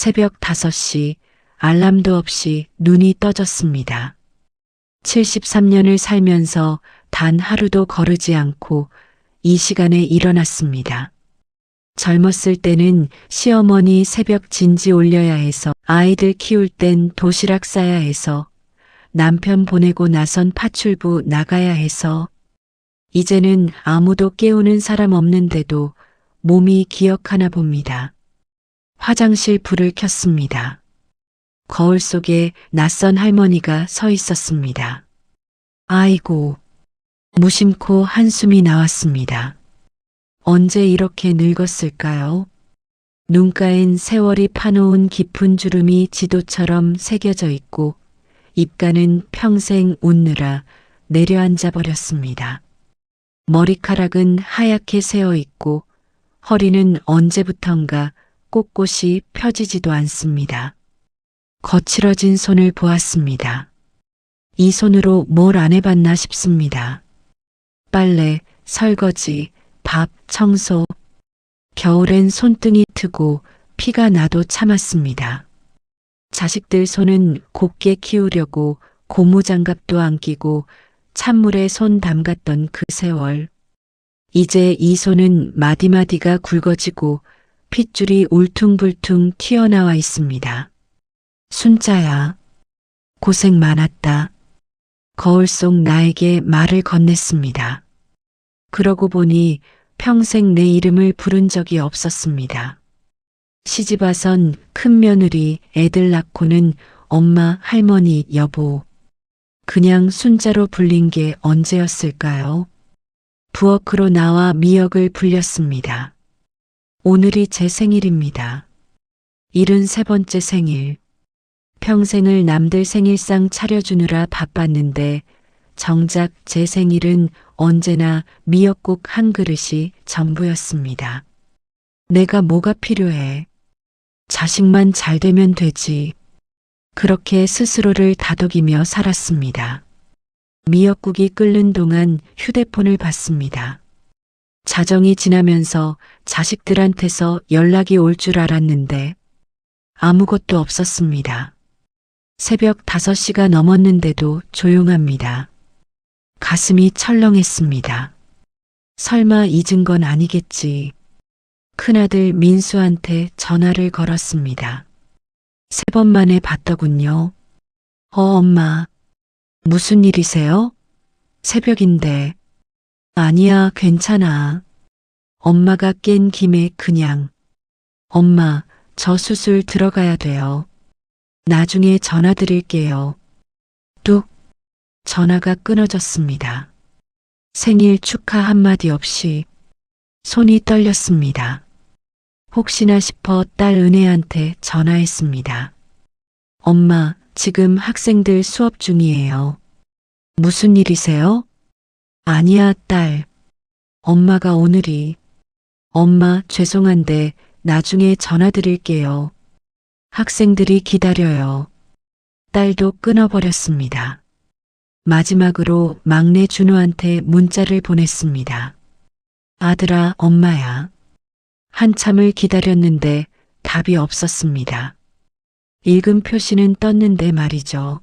새벽 5시 알람도 없이 눈이 떠졌습니다. 73년을 살면서 단 하루도 거르지 않고 이 시간에 일어났습니다. 젊었을 때는 시어머니 새벽 진지 올려야 해서, 아이들 키울 땐 도시락 싸야 해서, 남편 보내고 나선 파출부 나가야 해서, 이제는 아무도 깨우는 사람 없는데도 몸이 기억하나 봅니다. 화장실 불을 켰습니다. 거울 속에 낯선 할머니가 서 있었습니다. 아이고, 무심코 한숨이 나왔습니다. 언제 이렇게 늙었을까요? 눈가엔 세월이 파놓은 깊은 주름이 지도처럼 새겨져 있고 입가는 평생 웃느라 내려앉아 버렸습니다. 머리카락은 하얗게 새어 있고 허리는 언제부턴가 꼿꼿이 펴지지도 않습니다. 거칠어진 손을 보았습니다. 이 손으로 뭘 안 해봤나 싶습니다. 빨래, 설거지, 밥, 청소. 겨울엔 손등이 트고 피가 나도 참았습니다. 자식들 손은 곱게 키우려고 고무장갑도 안 끼고 찬물에 손 담갔던 그 세월. 이제 이 손은 마디마디가 굵어지고 핏줄이 울퉁불퉁 튀어나와 있습니다. 순자야, 고생 많았다. 거울 속 나에게 말을 건넸습니다. 그러고 보니 평생 내 이름을 부른 적이 없었습니다. 시집 와선 큰 며느리, 애들 낳고는 엄마, 할머니, 여보. 그냥 순자로 불린 게 언제였을까요? 부엌으로 나와 미역을 불렸습니다. 오늘이 제 생일입니다. 73번째 생일. 평생을 남들 생일상 차려주느라 바빴는데 정작 제 생일은 언제나 미역국 한 그릇이 전부였습니다. 내가 뭐가 필요해? 자식만 잘 되면 되지. 그렇게 스스로를 다독이며 살았습니다. 미역국이 끓는 동안 휴대폰을 봤습니다. 자정이 지나면서 자식들한테서 연락이 올 줄 알았는데 아무것도 없었습니다. 새벽 5시가 넘었는데도 조용합니다. 가슴이 철렁했습니다. 설마 잊은 건 아니겠지. 큰아들 민수한테 전화를 걸었습니다. 3번 만에 받더군요. 엄마, 무슨 일이세요? 새벽인데. 아니야, 괜찮아. 엄마가 깬 김에 그냥. 엄마, 저 수술 들어가야 돼요. 나중에 전화 드릴게요. 뚝. 전화가 끊어졌습니다. 생일 축하 한마디 없이 손이 떨렸습니다. 혹시나 싶어 딸 은혜한테 전화했습니다. 엄마, 지금 학생들 수업 중이에요. 무슨 일이세요? 아니야, 딸. 엄마가 오늘이. 엄마, 죄송한데 나중에 전화 드릴게요. 학생들이 기다려요. 딸도 끊어버렸습니다. 마지막으로 막내 준호한테 문자를 보냈습니다. 아들아, 엄마야. 한참을 기다렸는데 답이 없었습니다. 읽음 표시는 떴는데 말이죠.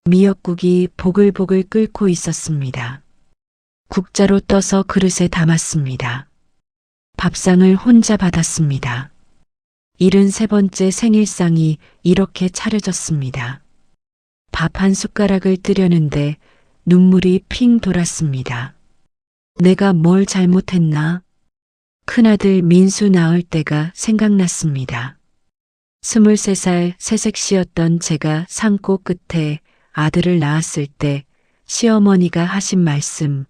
미역국이 보글보글 끓고 있었습니다. 국자로 떠서 그릇에 담았습니다. 밥상을 혼자 받았습니다. 73번째 생일상이 이렇게 차려졌습니다. 밥 한 숟가락을 뜨려는데 눈물이 핑 돌았습니다. 내가 뭘 잘못했나? 큰아들 민수 낳을 때가 생각났습니다. 23살 새색시였던 제가 산고 끝에 아들을 낳았을 때 시어머니가 하신 말씀.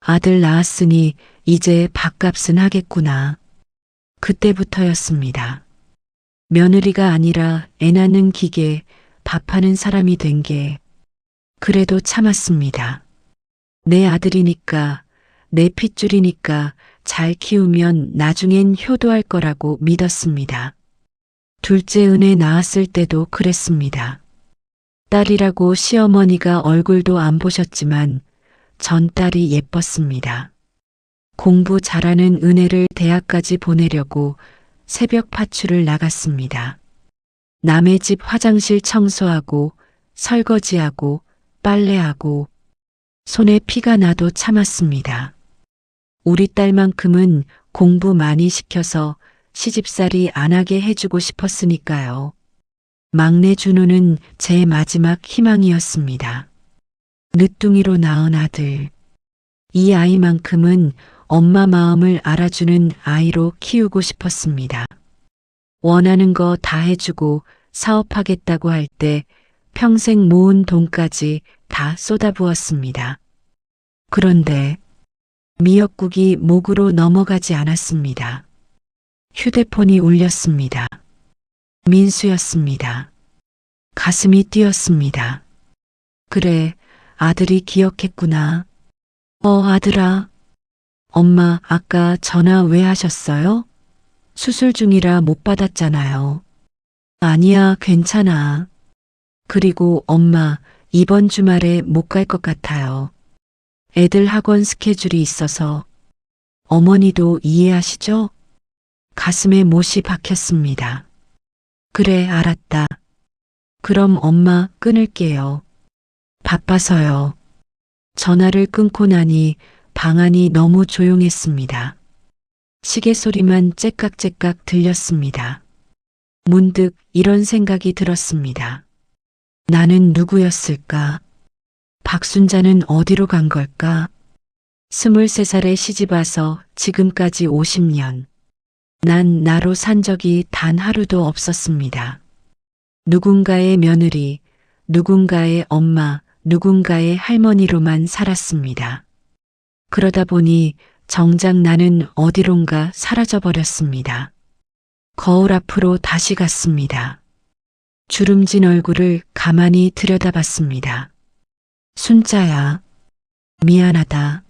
아들 낳았으니 이제 밥값은 하겠구나. 그때부터였습니다. 며느리가 아니라 애 낳는 기계, 밥하는 사람이 된 게. 그래도 참았습니다. 내 아들이니까, 내 핏줄이니까 잘 키우면 나중엔 효도할 거라고 믿었습니다. 둘째 은혜 낳았을 때도 그랬습니다. 딸이라고 시어머니가 얼굴도 안 보셨지만 전 딸이 예뻤습니다. 공부 잘하는 은혜를 대학까지 보내려고 새벽 파출을 나갔습니다. 남의 집 화장실 청소하고 설거지하고 빨래하고 손에 피가 나도 참았습니다. 우리 딸만큼은 공부 많이 시켜서 시집살이 안 하게 해주고 싶었으니까요. 막내 준호는 제 마지막 희망이었습니다. 늦둥이로 낳은 아들. 이 아이만큼은 엄마 마음을 알아주는 아이로 키우고 싶었습니다. 원하는 거 다 해주고 사업하겠다고 할 때 평생 모은 돈까지 다 쏟아부었습니다. 그런데 미역국이 목으로 넘어가지 않았습니다. 휴대폰이 울렸습니다. 민수였습니다. 가슴이 뛰었습니다. 그래, 아들이 기억했구나. 아들아. 엄마 아까 전화 왜 하셨어요? 수술 중이라 못 받았잖아요. 아니야, 괜찮아. 그리고 엄마, 이번 주말에 못 갈 것 같아요. 애들 학원 스케줄이 있어서. 어머니도 이해하시죠? 가슴에 못이 박혔습니다. 그래, 알았다. 그럼 엄마 끊을게요. 바빠서요. 전화를 끊고 나니 방 안이 너무 조용했습니다. 시계 소리만 째깍째깍 들렸습니다. 문득 이런 생각이 들었습니다. 나는 누구였을까? 박순자는 어디로 간 걸까? 23살에 시집와서 지금까지 50년. 난 나로 산 적이 단 하루도 없었습니다. 누군가의 며느리, 누군가의 엄마, 누군가의 할머니로만 살았습니다. 그러다 보니 정작 나는 어디론가 사라져버렸습니다. 거울 앞으로 다시 갔습니다. 주름진 얼굴을 가만히 들여다봤습니다. 순자야, 미안하다.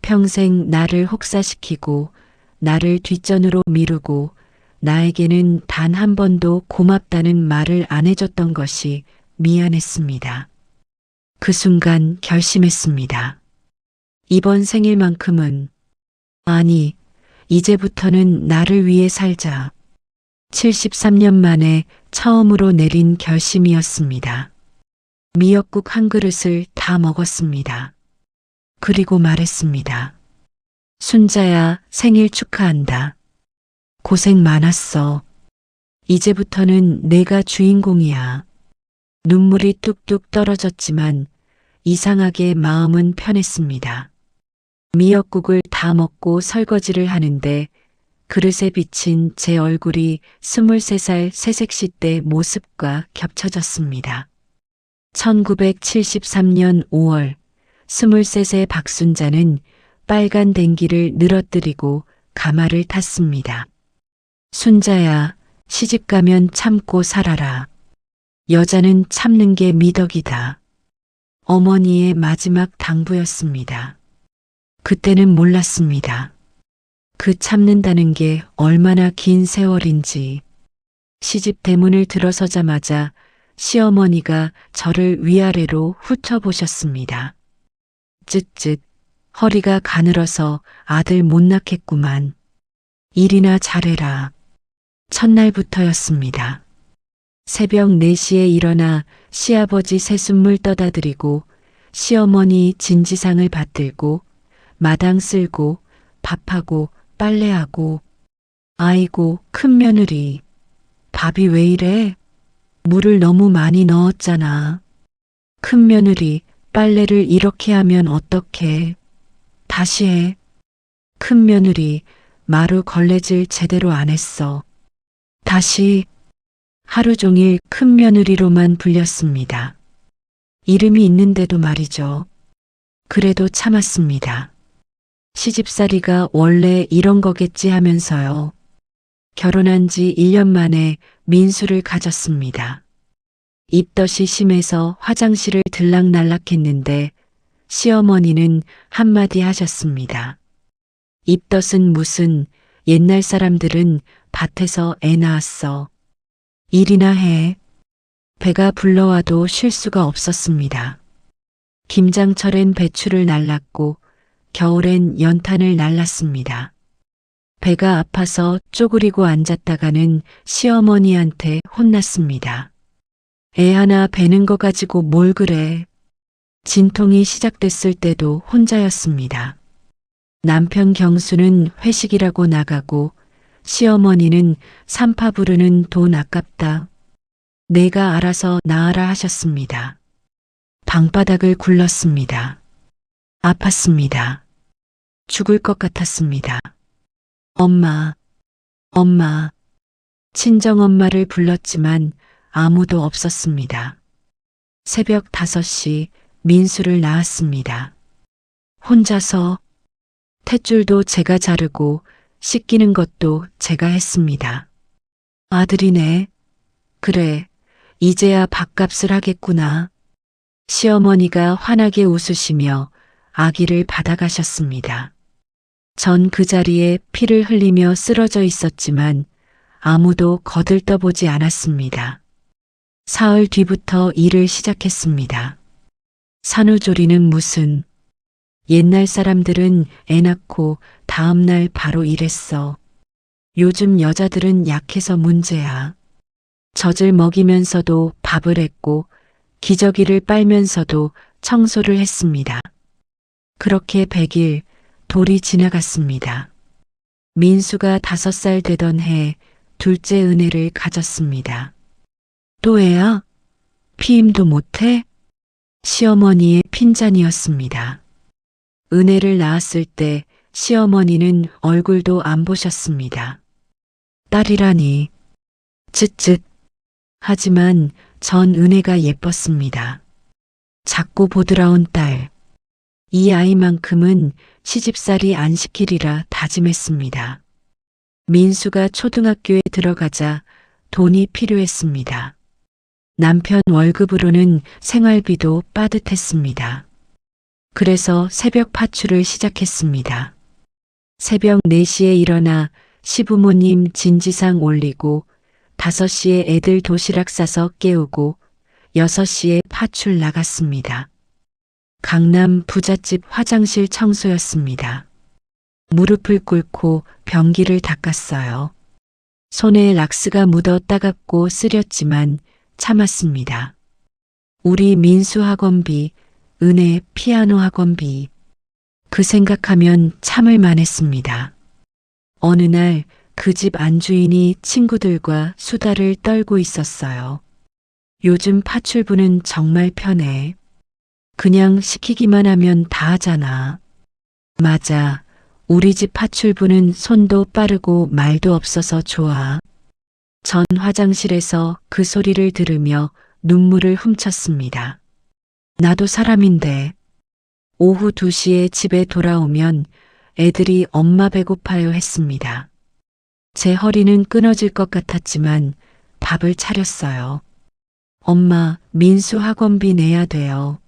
평생 나를 혹사시키고 나를 뒷전으로 미루고 나에게는 단 한 번도 고맙다는 말을 안 해줬던 것이 미안했습니다. 그 순간 결심했습니다. 이번 생일만큼은, 아니, 이제부터는 나를 위해 살자. 73년 만에 처음으로 내린 결심이었습니다. 미역국 한 그릇을 다 먹었습니다. 그리고 말했습니다. 순자야, 생일 축하한다. 고생 많았어. 이제부터는 내가 주인공이야. 눈물이 뚝뚝 떨어졌지만 이상하게 마음은 편했습니다. 미역국을 다 먹고 설거지를 하는데 그릇에 비친 제 얼굴이 23살 새색시 때 모습과 겹쳐졌습니다. 1973년 5월 23세 박순자는 빨간 댕기를 늘어뜨리고 가마를 탔습니다. 순자야, 시집가면 참고 살아라. 여자는 참는 게 미덕이다. 어머니의 마지막 당부였습니다. 그때는 몰랐습니다. 그 참는다는 게 얼마나 긴 세월인지. 시집 대문을 들어서자마자 시어머니가 저를 위아래로 훑어보셨습니다. 쯧쯧, 허리가 가늘어서 아들 못 낳겠구만. 일이나 잘해라. 첫날부터였습니다. 새벽 4시에 일어나 시아버지 새순물 떠다 드리고 시어머니 진지상을 받들고 마당 쓸고 밥하고 빨래하고. 아이고, 큰 며느리. 밥이 왜 이래? 물을 너무 많이 넣었잖아. 큰 며느리, 빨래를 이렇게 하면 어떡해. 다시 해. 큰 며느리, 마루 걸레질 제대로 안 했어. 다시. 하루 종일 큰 며느리로만 불렸습니다. 이름이 있는데도 말이죠. 그래도 참았습니다. 시집살이가 원래 이런 거겠지 하면서요. 결혼한 지 1년 만에 민수를 가졌습니다. 입덧이 심해서 화장실을 들락날락했는데 시어머니는 한마디 하셨습니다. 입덧은 무슨, 옛날 사람들은 밭에서 애 낳았어. 일이나 해. 배가 불러와도 쉴 수가 없었습니다. 김장철엔 배추를 날랐고 겨울엔 연탄을 날랐습니다. 배가 아파서 쪼그리고 앉았다가는 시어머니한테 혼났습니다. 애 하나 베는 거 가지고 뭘 그래. 진통이 시작됐을 때도 혼자였습니다. 남편 경수는 회식이라고 나가고 시어머니는 산파 부르는 돈 아깝다. 내가 알아서 나으라 하셨습니다. 방바닥을 굴렀습니다. 아팠습니다. 죽을 것 같았습니다. 엄마, 엄마. 친정엄마를 불렀지만 아무도 없었습니다. 새벽 5시 민수를 낳았습니다. 혼자서 탯줄도 제가 자르고 씻기는 것도 제가 했습니다. 아들이네. 그래, 이제야 밥값을 하겠구나. 시어머니가 환하게 웃으시며 아기를 받아가셨습니다. 전 그 자리에 피를 흘리며 쓰러져 있었지만 아무도 거들떠보지 않았습니다. 사흘 뒤부터 일을 시작했습니다. 산후조리는 무슨, 옛날 사람들은 애 낳고 다음날 바로 일했어. 요즘 여자들은 약해서 문제야. 젖을 먹이면서도 밥을 했고 기저귀를 빨면서도 청소를 했습니다. 그렇게 100일 돌이 지나갔습니다. 민수가 5살 되던 해 둘째 은혜를 가졌습니다. 또 애야? 피임도 못해? 시어머니의 핀잔이었습니다. 은혜를 낳았을 때 시어머니는 얼굴도 안 보셨습니다. 딸이라니. 쯧쯧. 하지만 전 은혜가 예뻤습니다. 작고 보드라운 딸. 이 아이만큼은 시집살이 안 시키리라 다짐했습니다. 민수가 초등학교에 들어가자 돈이 필요했습니다. 남편 월급으로는 생활비도 빠듯했습니다. 그래서 새벽 파출을 시작했습니다. 새벽 4시에 일어나 시부모님 진지상 올리고 5시에 애들 도시락 싸서 깨우고 6시에 파출 나갔습니다. 강남 부잣집 화장실 청소였습니다. 무릎을 꿇고 변기를 닦았어요. 손에 락스가 묻어 따갑고 쓰렸지만 참았습니다. 우리 민수 학원비, 은혜 피아노 학원비. 그 생각하면 참을 만했습니다. 어느 날 그 집 안주인이 친구들과 수다를 떨고 있었어요. 요즘 파출부는 정말 편해. 그냥 시키기만 하면 다 하잖아. 맞아. 우리 집 파출부는 손도 빠르고 말도 없어서 좋아. 전 화장실에서 그 소리를 들으며 눈물을 훔쳤습니다. 나도 사람인데. 오후 2시에 집에 돌아오면 애들이 엄마 배고파요 했습니다. 제 허리는 끊어질 것 같았지만 밥을 차렸어요. 엄마, 민수 학원비 내야 돼요.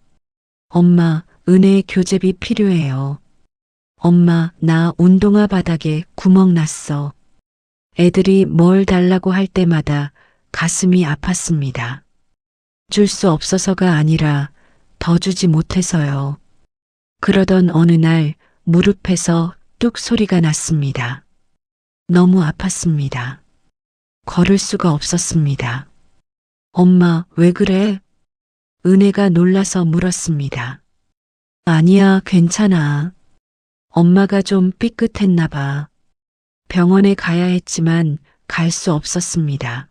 엄마, 은혜 교재비 필요해요. 엄마, 나 운동화 바닥에 구멍 났어. 애들이 뭘 달라고 할 때마다 가슴이 아팠습니다. 줄 수 없어서가 아니라 더 주지 못해서요. 그러던 어느 날 무릎에서 뚝 소리가 났습니다. 너무 아팠습니다. 걸을 수가 없었습니다. 엄마, 왜 그래? 은혜가 놀라서 물었습니다. 아니야, 괜찮아. 엄마가 좀 삐끗했나 봐. 병원에 가야 했지만 갈 수 없었습니다.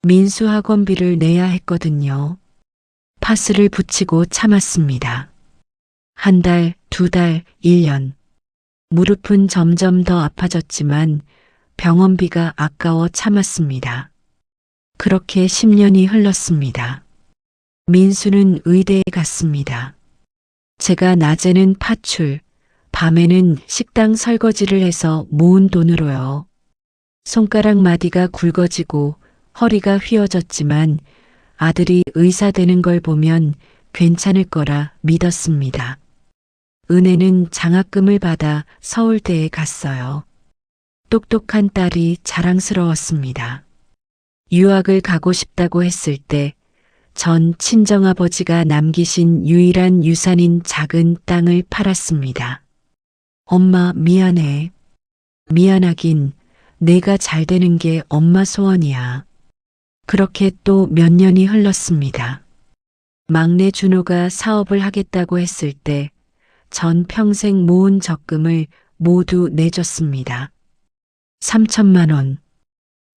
민수 학원비를 내야 했거든요. 파스를 붙이고 참았습니다. 1달, 2달, 1년. 무릎은 점점 더 아파졌지만 병원비가 아까워 참았습니다. 그렇게 10년이 흘렀습니다. 민수는 의대에 갔습니다. 제가 낮에는 파출, 밤에는 식당 설거지를 해서 모은 돈으로요. 손가락 마디가 굵어지고 허리가 휘어졌지만 아들이 의사 되는 걸 보면 괜찮을 거라 믿었습니다. 은혜는 장학금을 받아 서울대에 갔어요. 똑똑한 딸이 자랑스러웠습니다. 유학을 가고 싶다고 했을 때 전 친정아버지가 남기신 유일한 유산인 작은 땅을 팔았습니다. 엄마 미안해. 미안하긴 내가 잘 되는 게 엄마 소원이야. 그렇게 또 몇 년이 흘렀습니다. 막내 준호가 사업을 하겠다고 했을 때 전 평생 모은 적금을 모두 내줬습니다. 3천만 원.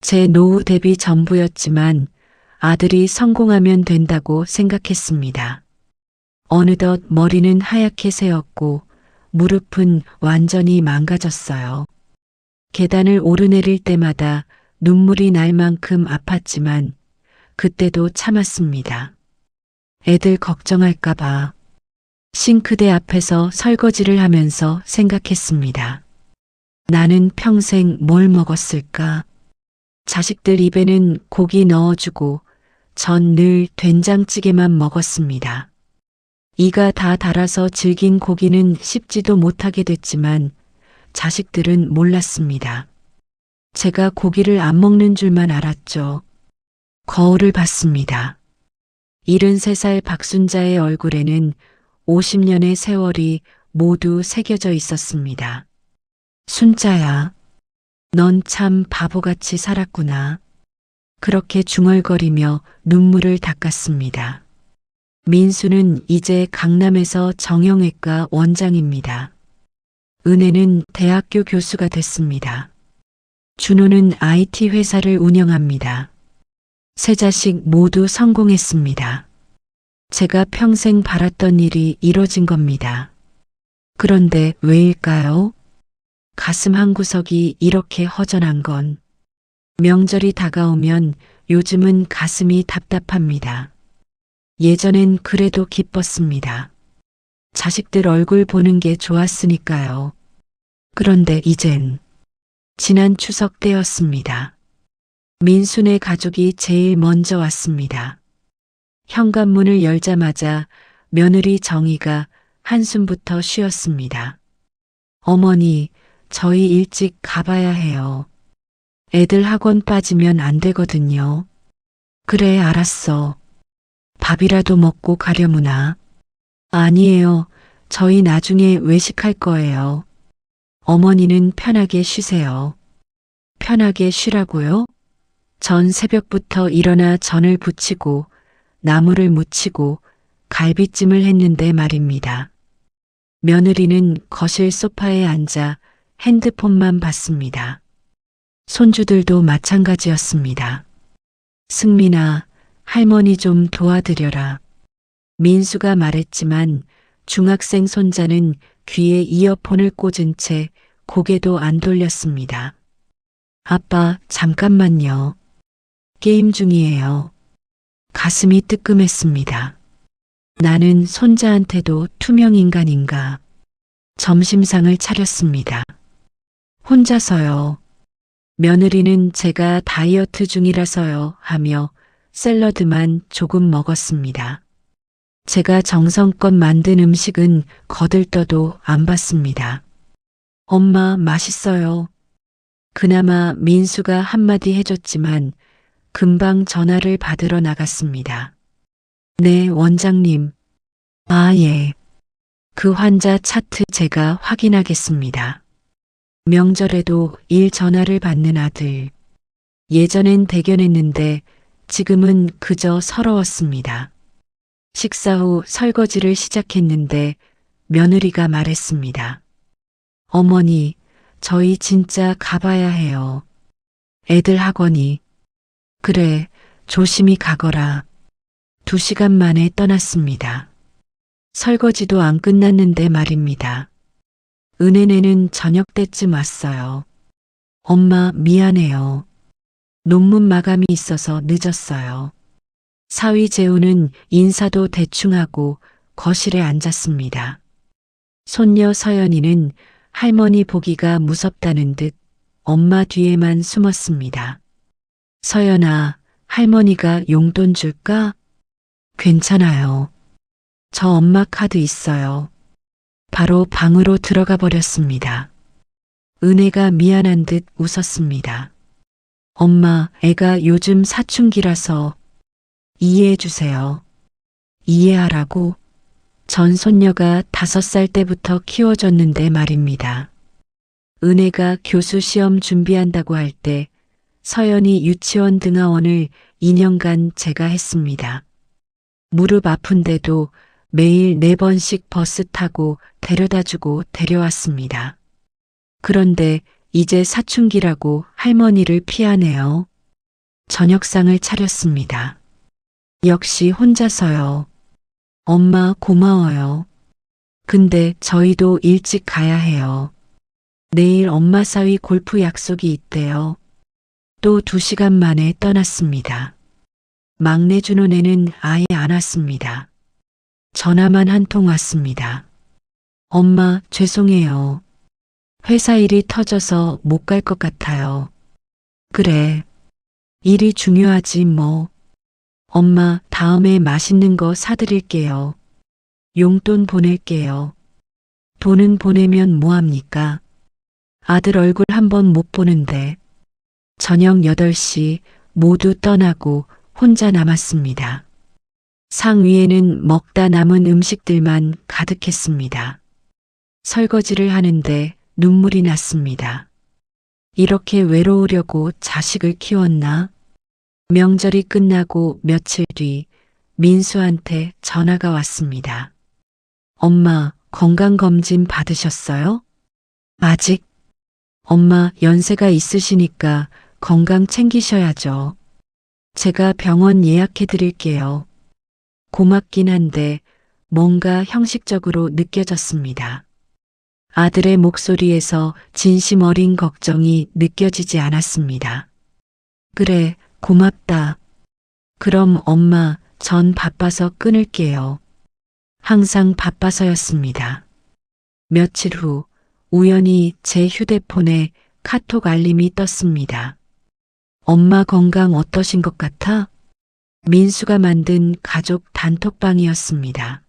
제 노후 대비 전부였지만 아들이 성공하면 된다고 생각했습니다. 어느덧 머리는 하얗게 새었고 무릎은 완전히 망가졌어요. 계단을 오르내릴 때마다 눈물이 날 만큼 아팠지만 그때도 참았습니다. 애들 걱정할까봐 싱크대 앞에서 설거지를 하면서 생각했습니다. 나는 평생 뭘 먹었을까? 자식들 입에는 고기 넣어주고 전 늘 된장찌개만 먹었습니다. 이가 다 닳아서 질긴 고기는 씹지도 못하게 됐지만 자식들은 몰랐습니다. 제가 고기를 안 먹는 줄만 알았죠. 거울을 봤습니다. 73살 박순자의 얼굴에는 50년의 세월이 모두 새겨져 있었습니다. 순자야, 넌 참 바보같이 살았구나. 그렇게 중얼거리며 눈물을 닦았습니다. 민수는 이제 강남에서 정형외과 원장입니다. 은혜는 대학교 교수가 됐습니다. 준호는 IT 회사를 운영합니다. 세 자식 모두 성공했습니다. 제가 평생 바랐던 일이 이뤄진 겁니다. 그런데 왜일까요? 가슴 한구석이 이렇게 허전한 건 명절이 다가오면 요즘은 가슴이 답답합니다. 예전엔 그래도 기뻤습니다. 자식들 얼굴 보는 게 좋았으니까요. 그런데 이젠 지난 추석 때였습니다. 민수네 가족이 제일 먼저 왔습니다. 현관문을 열자마자 며느리 정희가 한숨부터 쉬었습니다. 어머니, 저희 일찍 가봐야 해요. 애들 학원 빠지면 안 되거든요. 그래, 알았어. 밥이라도 먹고 가려무나. 아니에요. 저희 나중에 외식할 거예요. 어머니는 편하게 쉬세요. 편하게 쉬라고요? 전 새벽부터 일어나 전을 부치고 나물을 무치고 갈비찜을 했는데 말입니다. 며느리는 거실 소파에 앉아 핸드폰만 봤습니다. 손주들도 마찬가지였습니다. 승민아, 할머니 좀 도와드려라. 민수가 말했지만 중학생 손자는 귀에 이어폰을 꽂은 채 고개도 안 돌렸습니다. 아빠, 잠깐만요. 게임 중이에요. 가슴이 뜨끔했습니다. 나는 손자한테도 투명인간인가. 점심상을 차렸습니다. 혼자서요. 며느리는 제가 다이어트 중이라서요 하며 샐러드만 조금 먹었습니다. 제가 정성껏 만든 음식은 거들떠도 안 봤습니다. 엄마, 맛있어요. 그나마 민수가 한마디 해줬지만 금방 전화를 받으러 나갔습니다. 네, 원장님. 아, 예. 그 환자 차트 제가 확인하겠습니다. 명절에도 일 전화를 받는 아들. 예전엔 대견했는데 지금은 그저 서러웠습니다. 식사 후 설거지를 시작했는데 며느리가 말했습니다. 어머니, 저희 진짜 가봐야 해요. 애들 학원이. 그래, 조심히 가거라. 2시간 만에 떠났습니다. 설거지도 안 끝났는데 말입니다. 은혜네는 저녁 때쯤 왔어요. 엄마, 미안해요. 논문 마감이 있어서 늦었어요. 사위 재우는 인사도 대충 하고 거실에 앉았습니다. 손녀 서연이는 할머니 보기가 무섭다는 듯 엄마 뒤에만 숨었습니다. 서연아, 할머니가 용돈 줄까? 괜찮아요. 저 엄마 카드 있어요. 바로 방으로 들어가 버렸습니다. 은혜가 미안한 듯 웃었습니다. 엄마, 애가 요즘 사춘기라서 이해해 주세요. 이해하라고? 전 손녀가 5살 때부터 키워줬는데 말입니다. 은혜가 교수 시험 준비한다고 할 때 서연이 유치원 등하원을 2년간 제가 했습니다. 무릎 아픈데도 매일 4번씩 버스 타고 데려다주고 데려왔습니다. 그런데 이제 사춘기라고 할머니를 피하네요. 저녁상을 차렸습니다. 역시 혼자서요. 엄마 고마워요. 근데 저희도 일찍 가야 해요. 내일 엄마 사위 골프 약속이 있대요. 또 2시간 만에 떠났습니다. 막내 준호네는 아예 안 왔습니다. 전화만 한 통 왔습니다. 엄마 죄송해요. 회사 일이 터져서 못 갈 것 같아요. 그래. 일이 중요하지 뭐. 엄마 다음에 맛있는 거 사드릴게요. 용돈 보낼게요. 돈은 보내면 뭐합니까? 아들 얼굴 한번 못 보는데. 저녁 8시 모두 떠나고 혼자 남았습니다. 상 위에는 먹다 남은 음식들만 가득했습니다. 설거지를 하는데 눈물이 났습니다. 이렇게 외로우려고 자식을 키웠나? 명절이 끝나고 며칠 뒤 민수한테 전화가 왔습니다. 엄마 건강검진 받으셨어요? 아직? 엄마 연세가 있으시니까 건강 챙기셔야죠. 제가 병원 예약해 드릴게요. 고맙긴 한데 뭔가 형식적으로 느껴졌습니다. 아들의 목소리에서 진심 어린 걱정이 느껴지지 않았습니다. 그래, 고맙다. 그럼 엄마, 전 바빠서 끊을게요. 항상 바빠서였습니다. 며칠 후 우연히 제 휴대폰에 카톡 알림이 떴습니다. 엄마 건강 어떠신 것 같아? 민수가 만든 가족 단톡방이었습니다.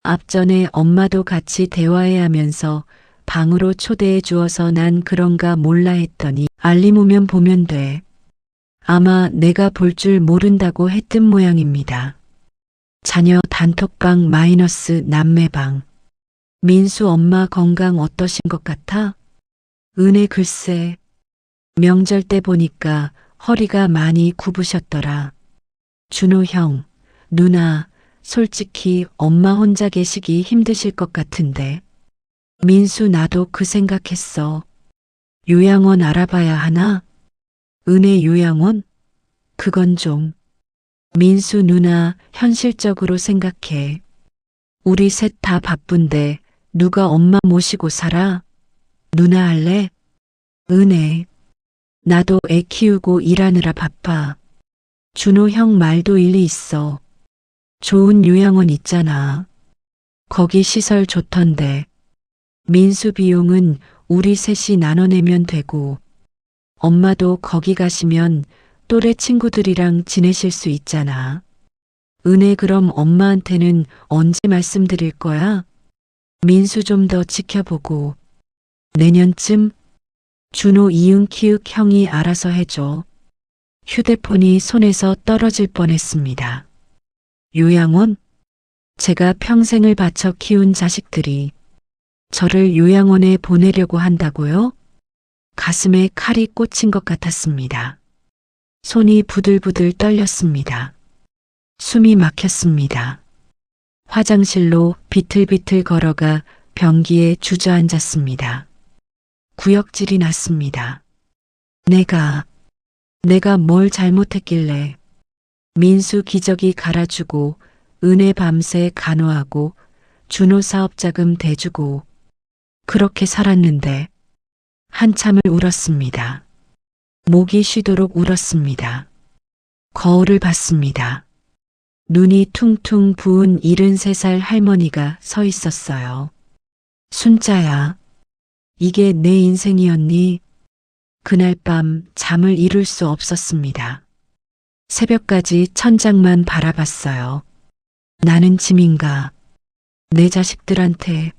앞전에 엄마도 같이 대화해 하면서 방으로 초대해 주어서 난 그런가 몰라 했더니 알림 오면 보면 돼. 아마 내가 볼 줄 모른다고 했던 모양입니다. 자녀 단톡방 마이너스 남매방. 민수 엄마 건강 어떠신 것 같아? 은혜 글쎄. 명절 때 보니까 허리가 많이 굽으셨더라. 준호 형, 누나, 솔직히 엄마 혼자 계시기 힘드실 것 같은데. 민수 나도 그 생각했어. 요양원 알아봐야 하나? 은혜 요양원? 그건 좀. 민수 누나 현실적으로 생각해. 우리 셋 다 바쁜데 누가 엄마 모시고 살아? 누나 할래? 은혜. 나도 애 키우고 일하느라 바빠. 준호 형 말도 일리 있어. 좋은 요양원 있잖아. 거기 시설 좋던데. 민수 비용은 우리 셋이 나눠내면 되고 엄마도 거기 가시면 또래 친구들이랑 지내실 수 있잖아. 은혜 그럼 엄마한테는 언제 말씀드릴 거야? 민수 좀 더 지켜보고. 내년쯤? 준호 이응 키읔 형이 알아서 해줘. 휴대폰이 손에서 떨어질 뻔했습니다. 요양원? 제가 평생을 바쳐 키운 자식들이 저를 요양원에 보내려고 한다고요? 가슴에 칼이 꽂힌 것 같았습니다. 손이 부들부들 떨렸습니다. 숨이 막혔습니다. 화장실로 비틀비틀 걸어가 변기에 주저앉았습니다. 구역질이 났습니다. 내가 뭘 잘못했길래. 민수 기저귀 갈아주고 은혜 밤새 간호하고 준호 사업자금 대주고 그렇게 살았는데 한참을 울었습니다. 목이 쉬도록 울었습니다. 거울을 봤습니다. 눈이 퉁퉁 부은 73살 할머니가 서 있었어요. 순자야, 이게 내 인생이었니? 그날 밤 잠을 이룰 수 없었습니다. 새벽까지 천장만 바라봤어요. 나는 짐인가? 내 자식들한테.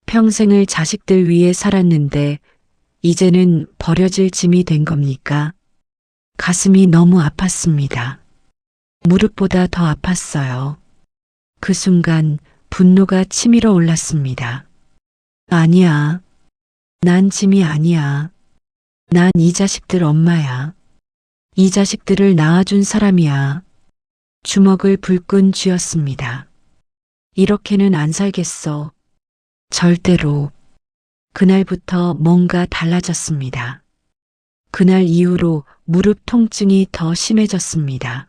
평생을 자식들 위해 살았는데 이제는 버려질 짐이 된 겁니까? 가슴이 너무 아팠습니다. 무릎보다 더 아팠어요. 그 순간 분노가 치밀어 올랐습니다. 아니야. 난 짐이 아니야. 난 이 자식들 엄마야. 이 자식들을 낳아준 사람이야. 주먹을 불끈 쥐었습니다. 이렇게는 안 살겠어. 절대로. 그날부터 뭔가 달라졌습니다. 그날 이후로 무릎 통증이 더 심해졌습니다.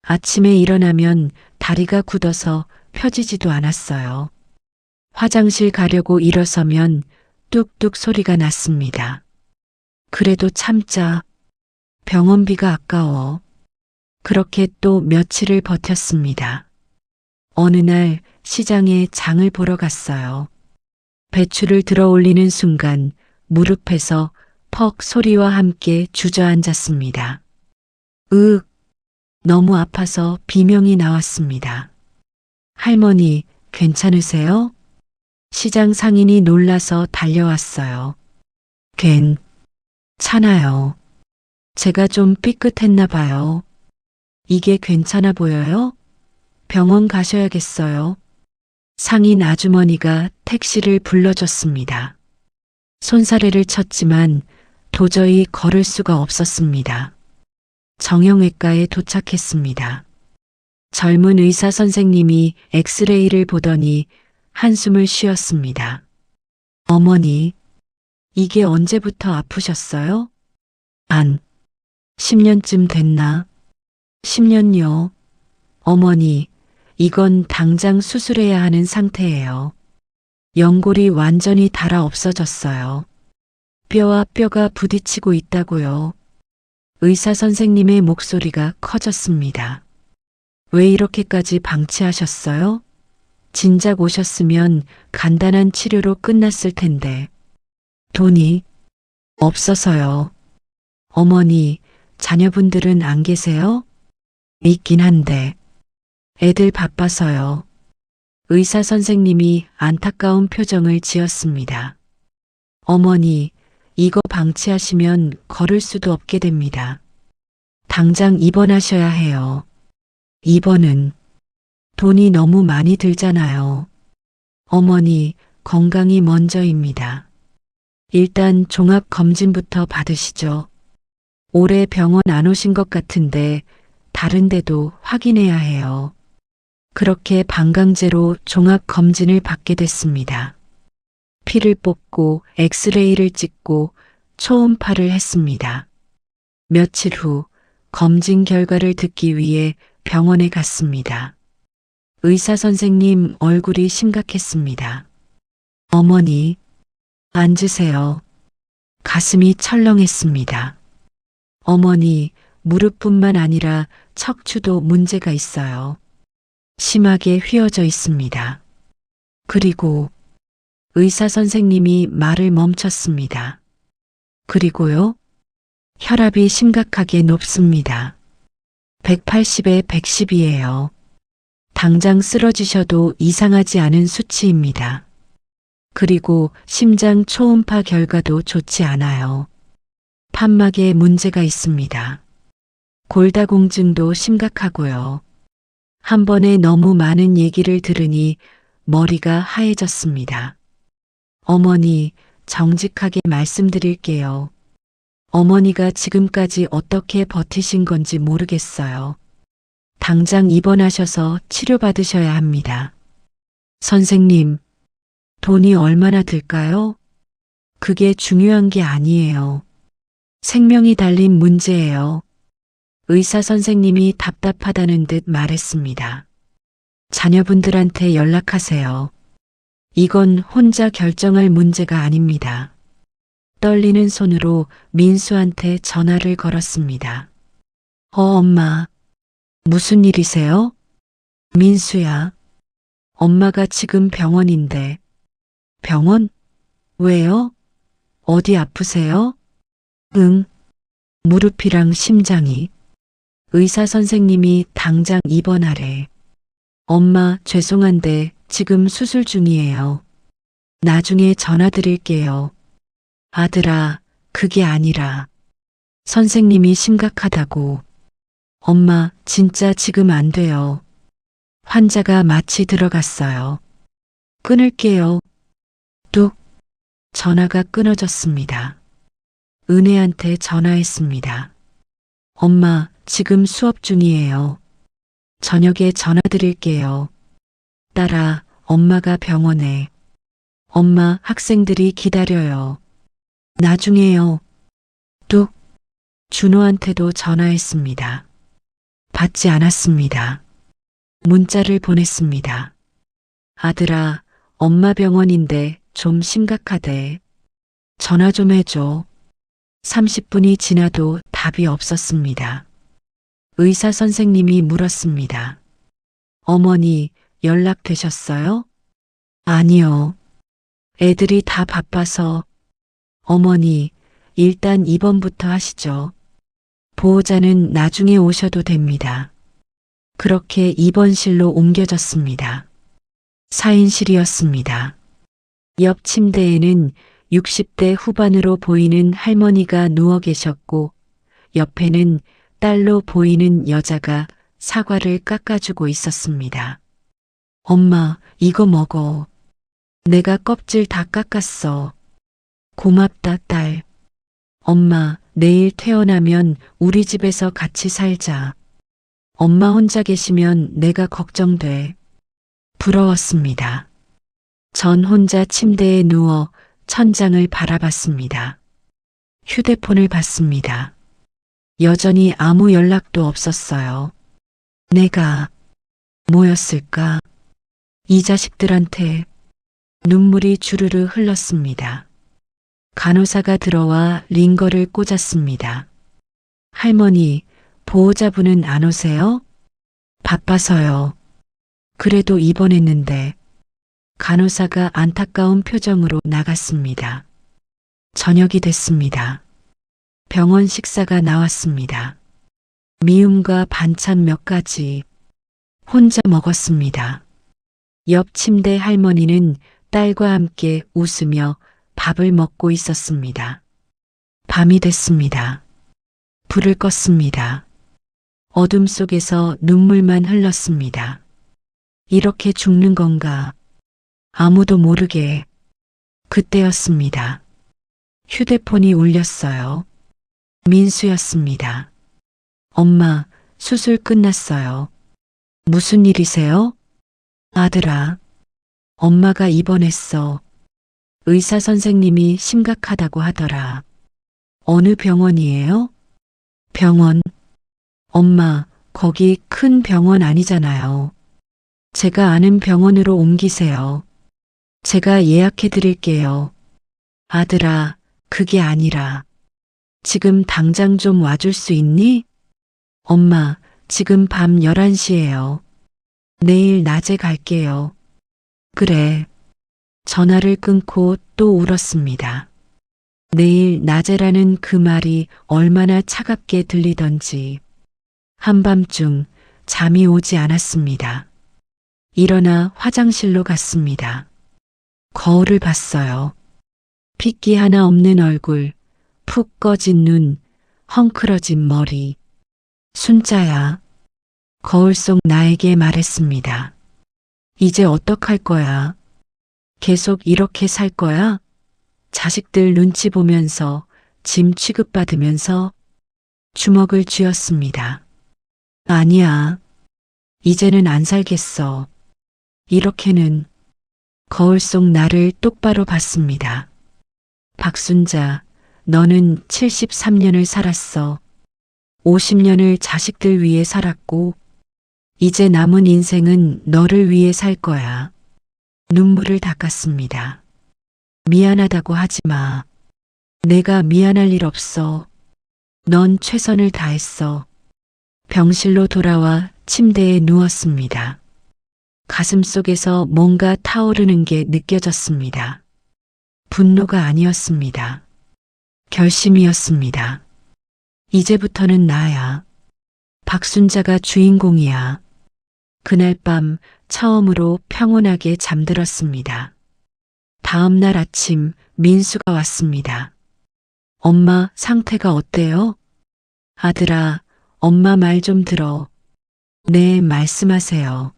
아침에 일어나면 다리가 굳어서 펴지지도 않았어요. 화장실 가려고 일어서면 뚝뚝 소리가 났습니다. 그래도 참자. 병원비가 아까워. 그렇게 또 며칠을 버텼습니다. 어느 날 시장에 장을 보러 갔어요. 배추를 들어 올리는 순간 무릎에서 퍽 소리와 함께 주저앉았습니다. 으윽, 너무 아파서 비명이 나왔습니다. 할머니, 괜찮으세요? 시장 상인이 놀라서 달려왔어요. 괜찮아요. 제가 좀 삐끗했나 봐요. 이게 괜찮아 보여요? 병원 가셔야겠어요. 상인 아주머니가 택시를 불러줬습니다. 손사래를 쳤지만 도저히 걸을 수가 없었습니다. 정형외과에 도착했습니다. 젊은 의사 선생님이 엑스레이를 보더니 한숨을 쉬었습니다. 어머니, 이게 언제부터 아프셨어요? 10년쯤 됐나? 10년요. 어머니, 이건 당장 수술해야 하는 상태예요. 연골이 완전히 닳아 없어졌어요. 뼈와 뼈가 부딪히고 있다고요. 의사 선생님의 목소리가 커졌습니다. 왜 이렇게까지 방치하셨어요? 진작 오셨으면 간단한 치료로 끝났을 텐데. 돈이 없어서요. 어머니, 자녀분들은 안 계세요? 있긴 한데. 애들 바빠서요. 의사 선생님이 안타까운 표정을 지었습니다. 어머니, 이거 방치하시면 걸을 수도 없게 됩니다. 당장 입원하셔야 해요. 입원은 돈이 너무 많이 들잖아요. 어머니, 건강이 먼저입니다. 일단 종합검진부터 받으시죠. 올해 병원 안 오신 것 같은데 다른 데도 확인해야 해요. 그렇게 방광제로 종합검진을 받게 됐습니다. 피를 뽑고 엑스레이를 찍고 초음파를 했습니다. 며칠 후 검진 결과를 듣기 위해 병원에 갔습니다. 의사 선생님 얼굴이 심각했습니다. 어머니, 앉으세요. 가슴이 철렁했습니다. 어머니, 무릎뿐만 아니라 척추도 문제가 있어요. 심하게 휘어져 있습니다. 그리고 의사 선생님이 말을 멈췄습니다. 그리고요? 혈압이 심각하게 높습니다. 180에 110이에요. 당장 쓰러지셔도 이상하지 않은 수치입니다. 그리고 심장 초음파 결과도 좋지 않아요. 판막에 문제가 있습니다. 골다공증도 심각하고요. 한 번에 너무 많은 얘기를 들으니 머리가 하얘졌습니다. 어머니, 정직하게 말씀드릴게요. 어머니가 지금까지 어떻게 버티신 건지 모르겠어요. 당장 입원하셔서 치료받으셔야 합니다. 선생님, 돈이 얼마나 들까요? 그게 중요한 게 아니에요. 생명이 달린 문제예요. 의사 선생님이 답답하다는 듯 말했습니다. 자녀분들한테 연락하세요. 이건 혼자 결정할 문제가 아닙니다. 떨리는 손으로 민수한테 전화를 걸었습니다. 엄마. 무슨 일이세요? 민수야. 엄마가 지금 병원인데. 병원? 왜요? 어디 아프세요? 응. 무릎이랑 심장이. 의사 선생님이 당장 입원하래. 엄마, 죄송한데 지금 수술 중이에요. 나중에 전화 드릴게요. 아들아, 그게 아니라. 선생님이 심각하다고. 엄마, 진짜 지금 안 돼요. 환자가 마취 들어갔어요. 끊을게요. 뚝. 전화가 끊어졌습니다. 은혜한테 전화했습니다. 엄마, 지금 수업 중이에요. 저녁에 전화 드릴게요. 딸아, 엄마가 병원에. 엄마, 학생들이 기다려요. 나중에요. 뚝. 준호한테도 전화했습니다. 받지 않았습니다. 문자를 보냈습니다. 아들아, 엄마 병원인데 좀 심각하대. 전화 좀 해줘. 30분이 지나도 답이 없었습니다. 의사 선생님이 물었습니다. 어머니, 연락되셨어요? 아니요. 애들이 다 바빠서. 어머니, 일단 입원부터 하시죠. 보호자는 나중에 오셔도 됩니다. 그렇게 입원실로 옮겨졌습니다. 4인실이었습니다. 옆 침대에는 60대 후반으로 보이는 할머니가 누워 계셨고 옆에는 딸로 보이는 여자가 사과를 깎아주고 있었습니다. 엄마, 이거 먹어. 내가 껍질 다 깎았어. 고맙다, 딸. 엄마, 내일 퇴원하면 우리 집에서 같이 살자. 엄마 혼자 계시면 내가 걱정돼. 부러웠습니다. 전 혼자 침대에 누워 천장을 바라봤습니다. 휴대폰을 봤습니다. 여전히 아무 연락도 없었어요. 내가 뭐였을까? 이 자식들한테. 눈물이 주르르 흘렀습니다. 간호사가 들어와 링거를 꽂았습니다. 할머니, 보호자분은 안 오세요? 바빠서요. 그래도 입원했는데. 간호사가 안타까운 표정으로 나갔습니다. 저녁이 됐습니다. 병원 식사가 나왔습니다. 미음과 반찬 몇 가지. 혼자 먹었습니다. 옆 침대 할머니는 딸과 함께 웃으며 밥을 먹고 있었습니다. 밤이 됐습니다. 불을 껐습니다. 어둠 속에서 눈물만 흘렀습니다. 이렇게 죽는 건가? 아무도 모르게. 그때였습니다. 휴대폰이 울렸어요. 민수였습니다. 엄마, 수술 끝났어요. 무슨 일이세요? 아들아, 엄마가 입원했어. 의사 선생님이 심각하다고 하더라. 어느 병원이에요? 병원. 엄마, 거기 큰 병원 아니잖아요. 제가 아는 병원으로 옮기세요. 제가 예약해 드릴게요. 아들아, 그게 아니라. 지금 당장 좀 와줄 수 있니? 엄마, 지금 밤 11시예요. 내일 낮에 갈게요. 그래. 전화를 끊고 또 울었습니다. 내일 낮에라는 그 말이 얼마나 차갑게 들리던지. 한밤중 잠이 오지 않았습니다. 일어나 화장실로 갔습니다. 거울을 봤어요. 핏기 하나 없는 얼굴, 푹 꺼진 눈, 헝클어진 머리. 순자야. 거울 속 나에게 말했습니다. 이제 어떡할 거야? 계속 이렇게 살 거야? 자식들 눈치 보면서, 짐 취급받으면서. 주먹을 쥐었습니다. 아니야. 이제는 안 살겠어. 이렇게는. 거울 속 나를 똑바로 봤습니다. 박순자, 너는 73년을 살았어. 50년을 자식들 위해 살았고, 이제 남은 인생은 너를 위해 살 거야. 눈물을 닦았습니다. 미안하다고 하지 마. 내가 미안할 일 없어. 넌 최선을 다했어. 병실로 돌아와 침대에 누웠습니다. 가슴 속에서 뭔가 타오르는 게 느껴졌습니다. 분노가 아니었습니다. 결심이었습니다. 이제부터는 나야. 박순자가 주인공이야. 그날 밤 처음으로 평온하게 잠들었습니다. 다음 날 아침 민수가 왔습니다. 엄마 상태가 어때요? 아들아, 엄마 말 좀 들어. 네, 말씀하세요.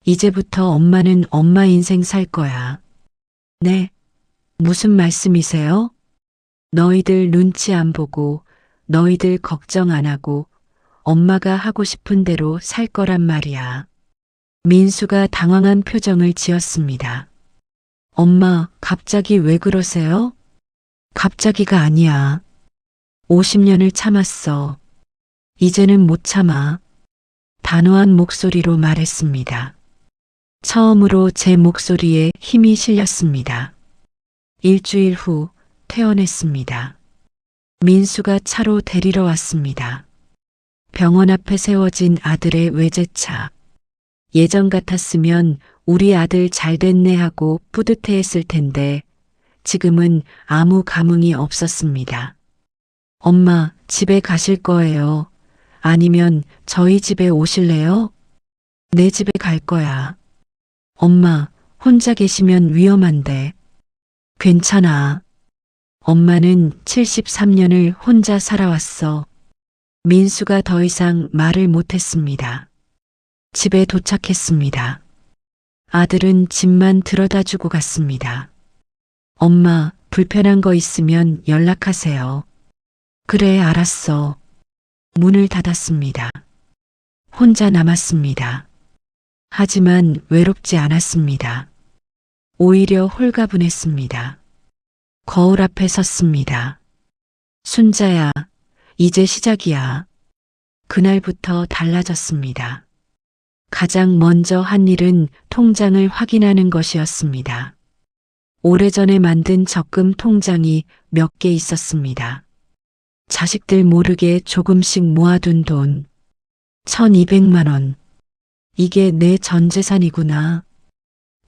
이제부터 엄마는 엄마 인생 살 거야. 네. 무슨 말씀이세요? 너희들 눈치 안 보고 너희들 걱정 안 하고 엄마가 하고 싶은 대로 살 거란 말이야. 민수가 당황한 표정을 지었습니다. 엄마, 갑자기 왜 그러세요? 갑자기가 아니야. 50년을 참았어. 이제는 못 참아. 단호한 목소리로 말했습니다. 처음으로 제 목소리에 힘이 실렸습니다. 일주일 후 퇴원했습니다. 민수가 차로 데리러 왔습니다. 병원 앞에 세워진 아들의 외제차. 예전 같았으면 우리 아들 잘 됐네 하고 뿌듯해했을 텐데 지금은 아무 감흥이 없었습니다. 엄마, 집에 가실 거예요? 아니면 저희 집에 오실래요? 내 집에 갈 거야. 엄마, 혼자 계시면 위험한데. 괜찮아. 엄마는 73년을 혼자 살아왔어. 민수가 더 이상 말을 못했습니다. 집에 도착했습니다. 아들은 집만 들여다 주고 갔습니다. 엄마, 불편한 거 있으면 연락하세요. 그래, 알았어. 문을 닫았습니다. 혼자 남았습니다. 하지만 외롭지 않았습니다. 오히려 홀가분했습니다. 거울 앞에 섰습니다. 순자야, 이제 시작이야. 그날부터 달라졌습니다. 가장 먼저 한 일은 통장을 확인하는 것이었습니다. 오래전에 만든 적금 통장이 몇 개 있었습니다. 자식들 모르게 조금씩 모아둔 돈. 1200만 원. 이게 내 전 재산이구나.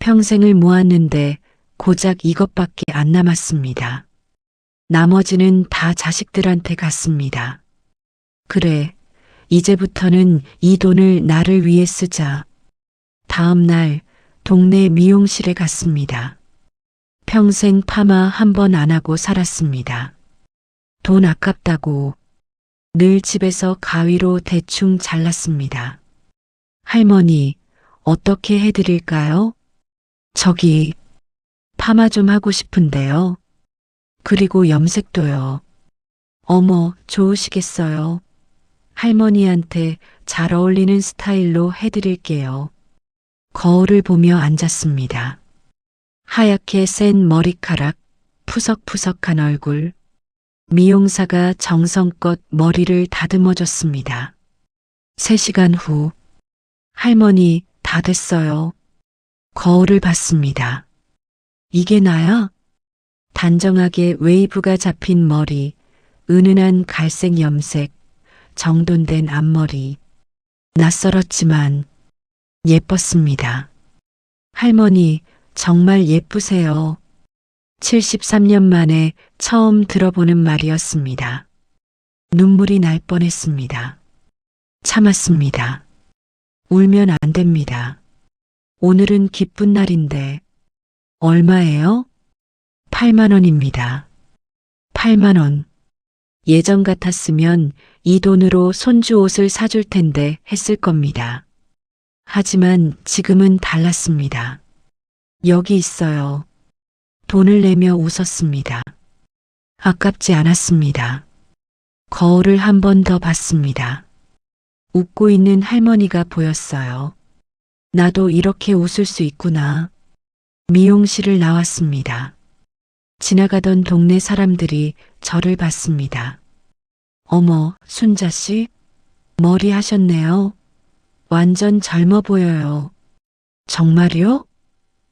평생을 모았는데 고작 이것밖에 안 남았습니다. 나머지는 다 자식들한테 갔습니다. 그래, 이제부터는 이 돈을 나를 위해 쓰자. 다음 날 동네 미용실에 갔습니다. 평생 파마 한 번 안 하고 살았습니다. 돈 아깝다고 늘 집에서 가위로 대충 잘랐습니다. 할머니, 어떻게 해드릴까요? 저기, 파마 좀 하고 싶은데요. 그리고 염색도요. 어머, 좋으시겠어요. 할머니한테 잘 어울리는 스타일로 해드릴게요. 거울을 보며 앉았습니다. 하얗게 센 머리카락, 푸석푸석한 얼굴. 미용사가 정성껏 머리를 다듬어줬습니다. 3시간 후, 할머니, 다 됐어요. 거울을 봤습니다. 이게 나야? 단정하게 웨이브가 잡힌 머리, 은은한 갈색 염색, 정돈된 앞머리. 낯설었지만 예뻤습니다. 할머니, 정말 예쁘세요. 73년 만에 처음 들어보는 말이었습니다. 눈물이 날 뻔했습니다. 참았습니다. 울면 안 됩니다. 오늘은 기쁜 날인데. 얼마예요? 8만 원입니다. 8만 원. 예전 같았으면 이 돈으로 손주 옷을 사줄 텐데 했을 겁니다. 하지만 지금은 달랐습니다. 여기 있어요. 돈을 내며 웃었습니다. 아깝지 않았습니다. 거울을 한 번 더 봤습니다. 웃고 있는 할머니가 보였어요. 나도 이렇게 웃을 수 있구나. 미용실을 나왔습니다. 지나가던 동네 사람들이 저를 봤습니다. 어머, 순자 씨? 머리 하셨네요. 완전 젊어 보여요. 정말요?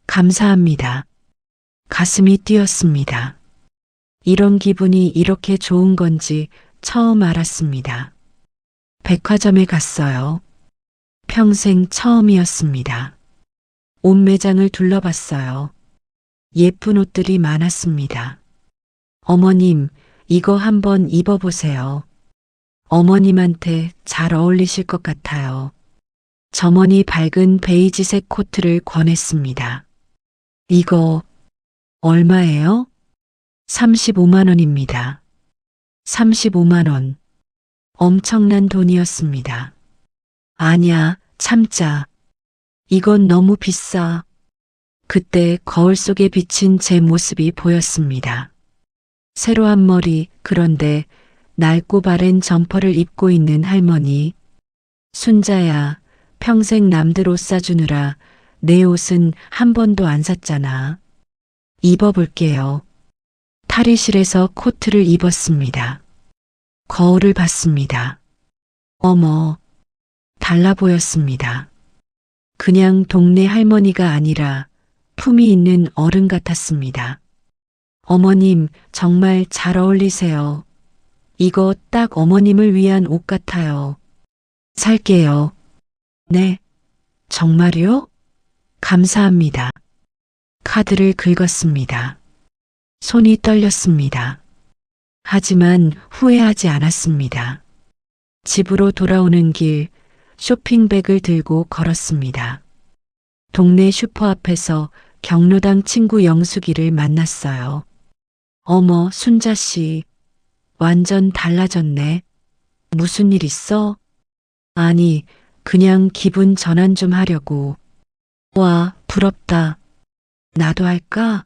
감사합니다. 가슴이 뛰었습니다. 이런 기분이 이렇게 좋은 건지 처음 알았습니다. 백화점에 갔어요. 평생 처음이었습니다. 옷 매장을 둘러봤어요. 예쁜 옷들이 많았습니다. 어머님, 이거 한번 입어보세요. 어머님한테 잘 어울리실 것 같아요. 점원이 밝은 베이지색 코트를 권했습니다. 이거 얼마예요? 35만 원입니다. 35만 원. 엄청난 돈이었습니다. 아냐, 참자. 이건 너무 비싸. 그때 거울 속에 비친 제 모습이 보였습니다. 새로 한 머리, 그런데 낡고 바랜 점퍼를 입고 있는 할머니. 순자야, 평생 남들 옷 사주느라 내 옷은 한 번도 안 샀잖아. 입어볼게요. 탈의실에서 코트를 입었습니다. 거울을 봤습니다. 어머, 달라 보였습니다. 그냥 동네 할머니가 아니라 품이 있는 어른 같았습니다. 어머님, 정말 잘 어울리세요. 이거 딱 어머님을 위한 옷 같아요. 살게요. 네, 정말요? 감사합니다. 카드를 긁었습니다. 손이 떨렸습니다. 하지만 후회하지 않았습니다. 집으로 돌아오는 길 쇼핑백을 들고 걸었습니다. 동네 슈퍼 앞에서 경로당 친구 영숙이를 만났어요. 어머, 순자 씨. 완전 달라졌네. 무슨 일 있어? 아니, 그냥 기분 전환 좀 하려고. 와, 부럽다. 나도 할까?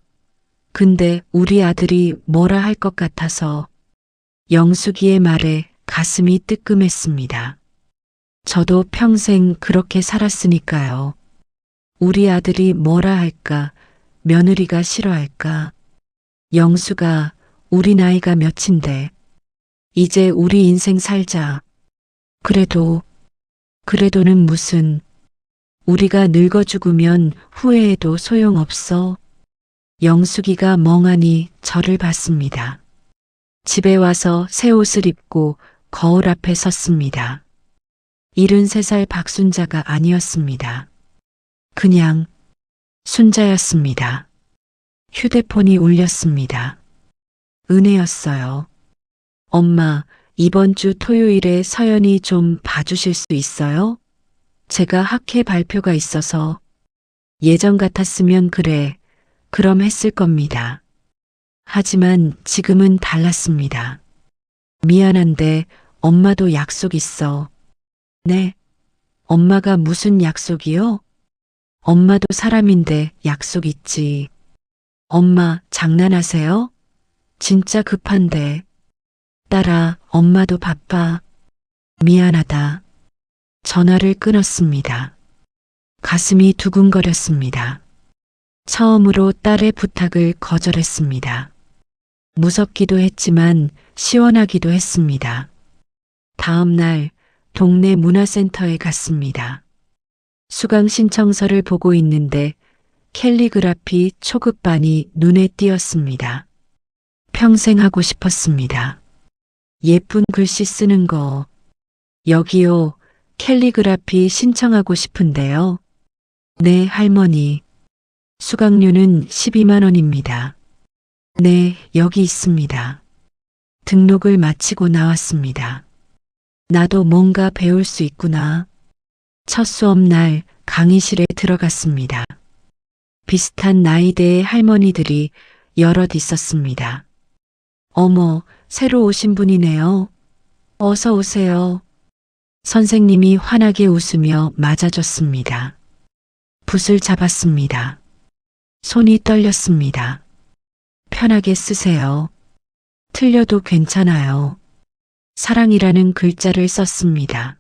근데 우리 아들이 뭐라 할 것 같아서. 영숙이의 말에 가슴이 뜨끔했습니다. 저도 평생 그렇게 살았으니까요. 우리 아들이 뭐라 할까, 며느리가 싫어할까. 영수가 우리 나이가 몇인데. 이제 우리 인생 살자. 그래도는 무슨. 우리가 늙어 죽으면 후회해도 소용없어. 영숙이가 멍하니 저를 봤습니다. 집에 와서 새 옷을 입고 거울 앞에 섰습니다. 73살 박순자가 아니었습니다. 그냥 순자였습니다. 휴대폰이 울렸습니다. 은혜였어요. 엄마, 이번 주 토요일에 서연이 좀 봐주실 수 있어요? 제가 학회 발표가 있어서. 예전 같았으면 그래, 그럼 했을 겁니다. 하지만 지금은 달랐습니다. 미안한데 엄마도 약속 있어. 네? 엄마가 무슨 약속이요? 엄마도 사람인데 약속 있지. 엄마 장난하세요? 진짜 급한데. 딸아, 엄마도 바빠. 미안하다. 전화를 끊었습니다. 가슴이 두근거렸습니다. 처음으로 딸의 부탁을 거절했습니다. 무섭기도 했지만 시원하기도 했습니다. 다음 날 동네 문화센터에 갔습니다. 수강 신청서를 보고 있는데 캘리그라피 초급반이 눈에 띄었습니다. 평생 하고 싶었습니다. 예쁜 글씨 쓰는 거. 여기요, 캘리그라피 신청하고 싶은데요. 네, 할머니. 수강료는 12만 원입니다. 네, 여기 있습니다. 등록을 마치고 나왔습니다. 나도 뭔가 배울 수 있구나. 첫 수업날 강의실에 들어갔습니다. 비슷한 나이대의 할머니들이 여럿 있었습니다. 어머, 새로 오신 분이네요. 어서 오세요. 선생님이 환하게 웃으며 맞아줬습니다. 붓을 잡았습니다. 손이 떨렸습니다. 편하게 쓰세요. 틀려도 괜찮아요. 사랑이라는 글자를 썼습니다.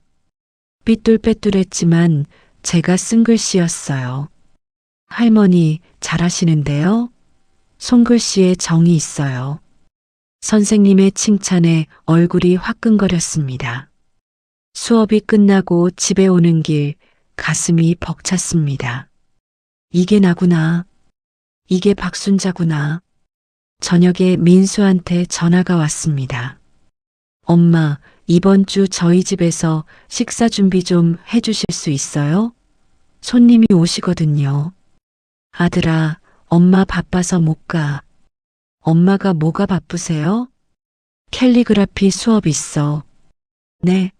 삐뚤빼뚤했지만 제가 쓴 글씨였어요. 할머니, 잘하시는데요? 손글씨에 정이 있어요. 선생님의 칭찬에 얼굴이 화끈거렸습니다. 수업이 끝나고 집에 오는 길 가슴이 벅찼습니다. 이게 나구나. 이게 박순자구나. 저녁에 민수한테 전화가 왔습니다. 엄마, 이번 주 저희 집에서 식사 준비 좀 해주실 수 있어요? 손님이 오시거든요. 아들아, 엄마 바빠서 못 가. 엄마가 뭐가 바쁘세요? 캘리그라피 수업 있어. 네,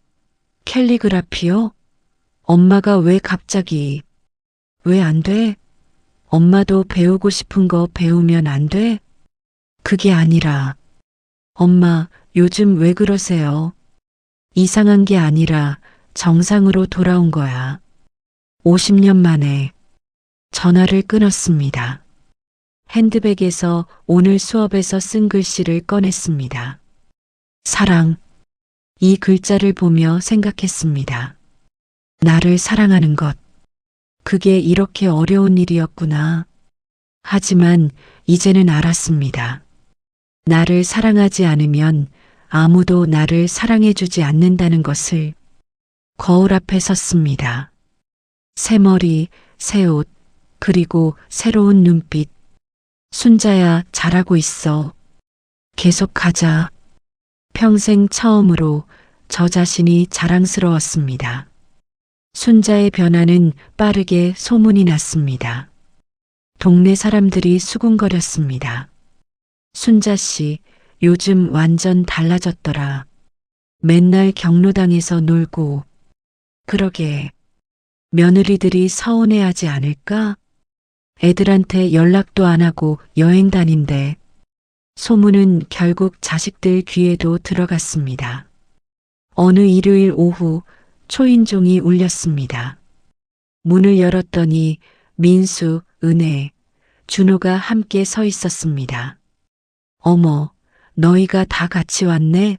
캘리그라피요? 엄마가 왜 갑자기. 왜 안 돼? 엄마도 배우고 싶은 거 배우면 안 돼? 그게 아니라. 엄마, 요즘 왜 그러세요? 이상한 게 아니라 정상으로 돌아온 거야. 50년 만에. 전화를 끊었습니다. 핸드백에서 오늘 수업에서 쓴 글씨를 꺼냈습니다. 사랑. 이 글자를 보며 생각했습니다. 나를 사랑하는 것. 그게 이렇게 어려운 일이었구나. 하지만 이제는 알았습니다. 나를 사랑하지 않으면 아무도 나를 사랑해주지 않는다는 것을. 거울 앞에 섰습니다. 새 머리, 새 옷, 그리고 새로운 눈빛. 순자야, 잘하고 있어. 계속 가자. 평생 처음으로 저 자신이 자랑스러웠습니다. 순자의 변화는 빠르게 소문이 났습니다. 동네 사람들이 수군거렸습니다. 순자 씨, 요즘 완전 달라졌더라. 맨날 경로당에서 놀고. 그러게. 며느리들이 서운해하지 않을까? 애들한테 연락도 안 하고 여행 다닌대. 소문은 결국 자식들 귀에도 들어갔습니다. 어느 일요일 오후 초인종이 울렸습니다. 문을 열었더니 민수, 은혜, 준호가 함께 서 있었습니다. 어머, 너희가 다 같이 왔네?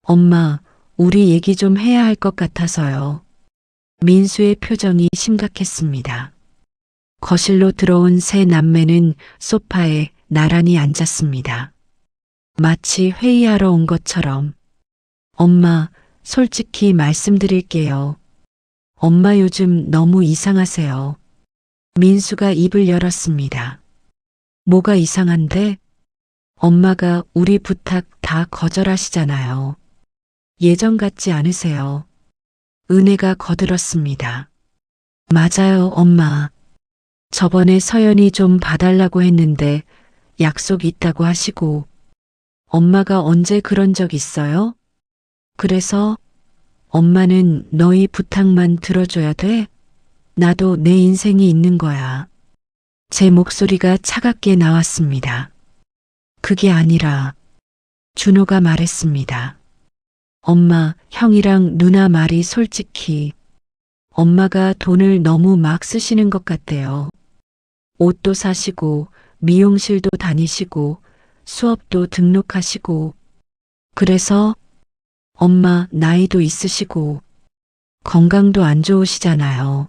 엄마, 우리 얘기 좀 해야 할 것 같아서요. 민수의 표정이 심각했습니다. 거실로 들어온 세 남매는 소파에 나란히 앉았습니다. 마치 회의하러 온 것처럼. 엄마, 솔직히 말씀드릴게요. 엄마 요즘 너무 이상하세요. 민수가 입을 열었습니다. 뭐가 이상한데? 엄마가 우리 부탁 다 거절하시잖아요. 예전 같지 않으세요. 은혜가 거들었습니다. 맞아요, 엄마. 저번에 서연이 좀 봐달라고 했는데 약속 있다고 하시고. 엄마가 언제 그런 적 있어요? 그래서 엄마는 너희 부탁만 들어줘야 돼? 나도 내 인생이 있는 거야. 제 목소리가 차갑게 나왔습니다. 그게 아니라 준호가 말했습니다. 엄마, 형이랑 누나 말이 솔직히 엄마가 돈을 너무 막 쓰시는 것 같대요. 옷도 사시고 미용실도 다니시고 수업도 등록하시고. 그래서 엄마 나이도 있으시고 건강도 안 좋으시잖아요.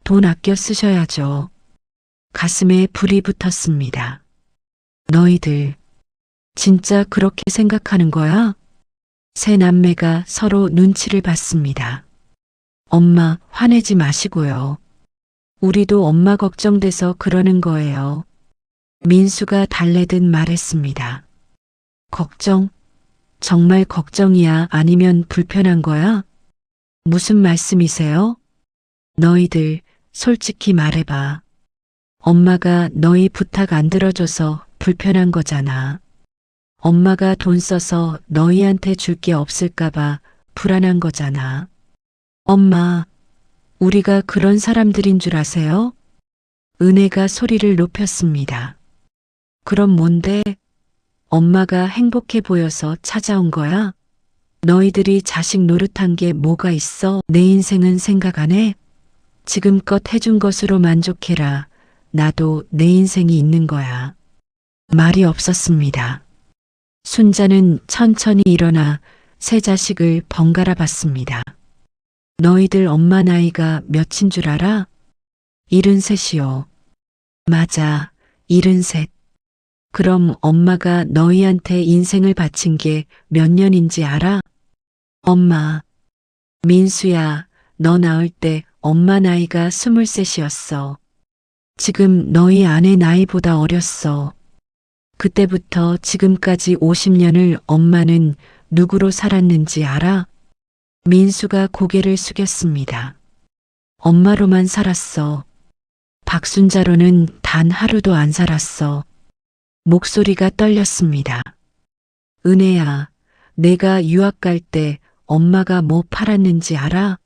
돈 아껴 쓰셔야죠. 가슴에 불이 붙었습니다. 너희들 진짜 그렇게 생각하는 거야? 세 남매가 서로 눈치를 봤습니다. 엄마, 화내지 마시고요. 우리도 엄마 걱정돼서 그러는 거예요. 민수가 달래듯 말했습니다. 걱정? 정말 걱정이야? 아니면 불편한 거야? 무슨 말씀이세요? 너희들 솔직히 말해봐. 엄마가 너희 부탁 안 들어줘서 불편한 거잖아. 엄마가 돈 써서 너희한테 줄 게 없을까봐 불안한 거잖아. 엄마, 우리가 그런 사람들인 줄 아세요? 은혜가 소리를 높였습니다. 그럼 뭔데? 엄마가 행복해 보여서 찾아온 거야? 너희들이 자식 노릇한 게 뭐가 있어? 내 인생은 생각 안 해? 지금껏 해준 것으로 만족해라. 나도 내 인생이 있는 거야. 말이 없었습니다. 순자는 천천히 일어나 세 자식을 번갈아 봤습니다. 너희들 엄마 나이가 몇인 줄 알아? 73이요. 맞아, 73. 그럼 엄마가 너희한테 인생을 바친 게 몇 년인지 알아? 엄마, 민수야, 너 낳을 때 엄마 나이가 23이었어. 지금 너희 아내 나이보다 어렸어. 그때부터 지금까지 50년을 엄마는 누구로 살았는지 알아? 민수가 고개를 숙였습니다. 엄마로만 살았어. 박순자로는 단 하루도 안 살았어. 목소리가 떨렸습니다. 은혜야, 내가 유학 갈 때 엄마가 뭐 팔았는지 알아?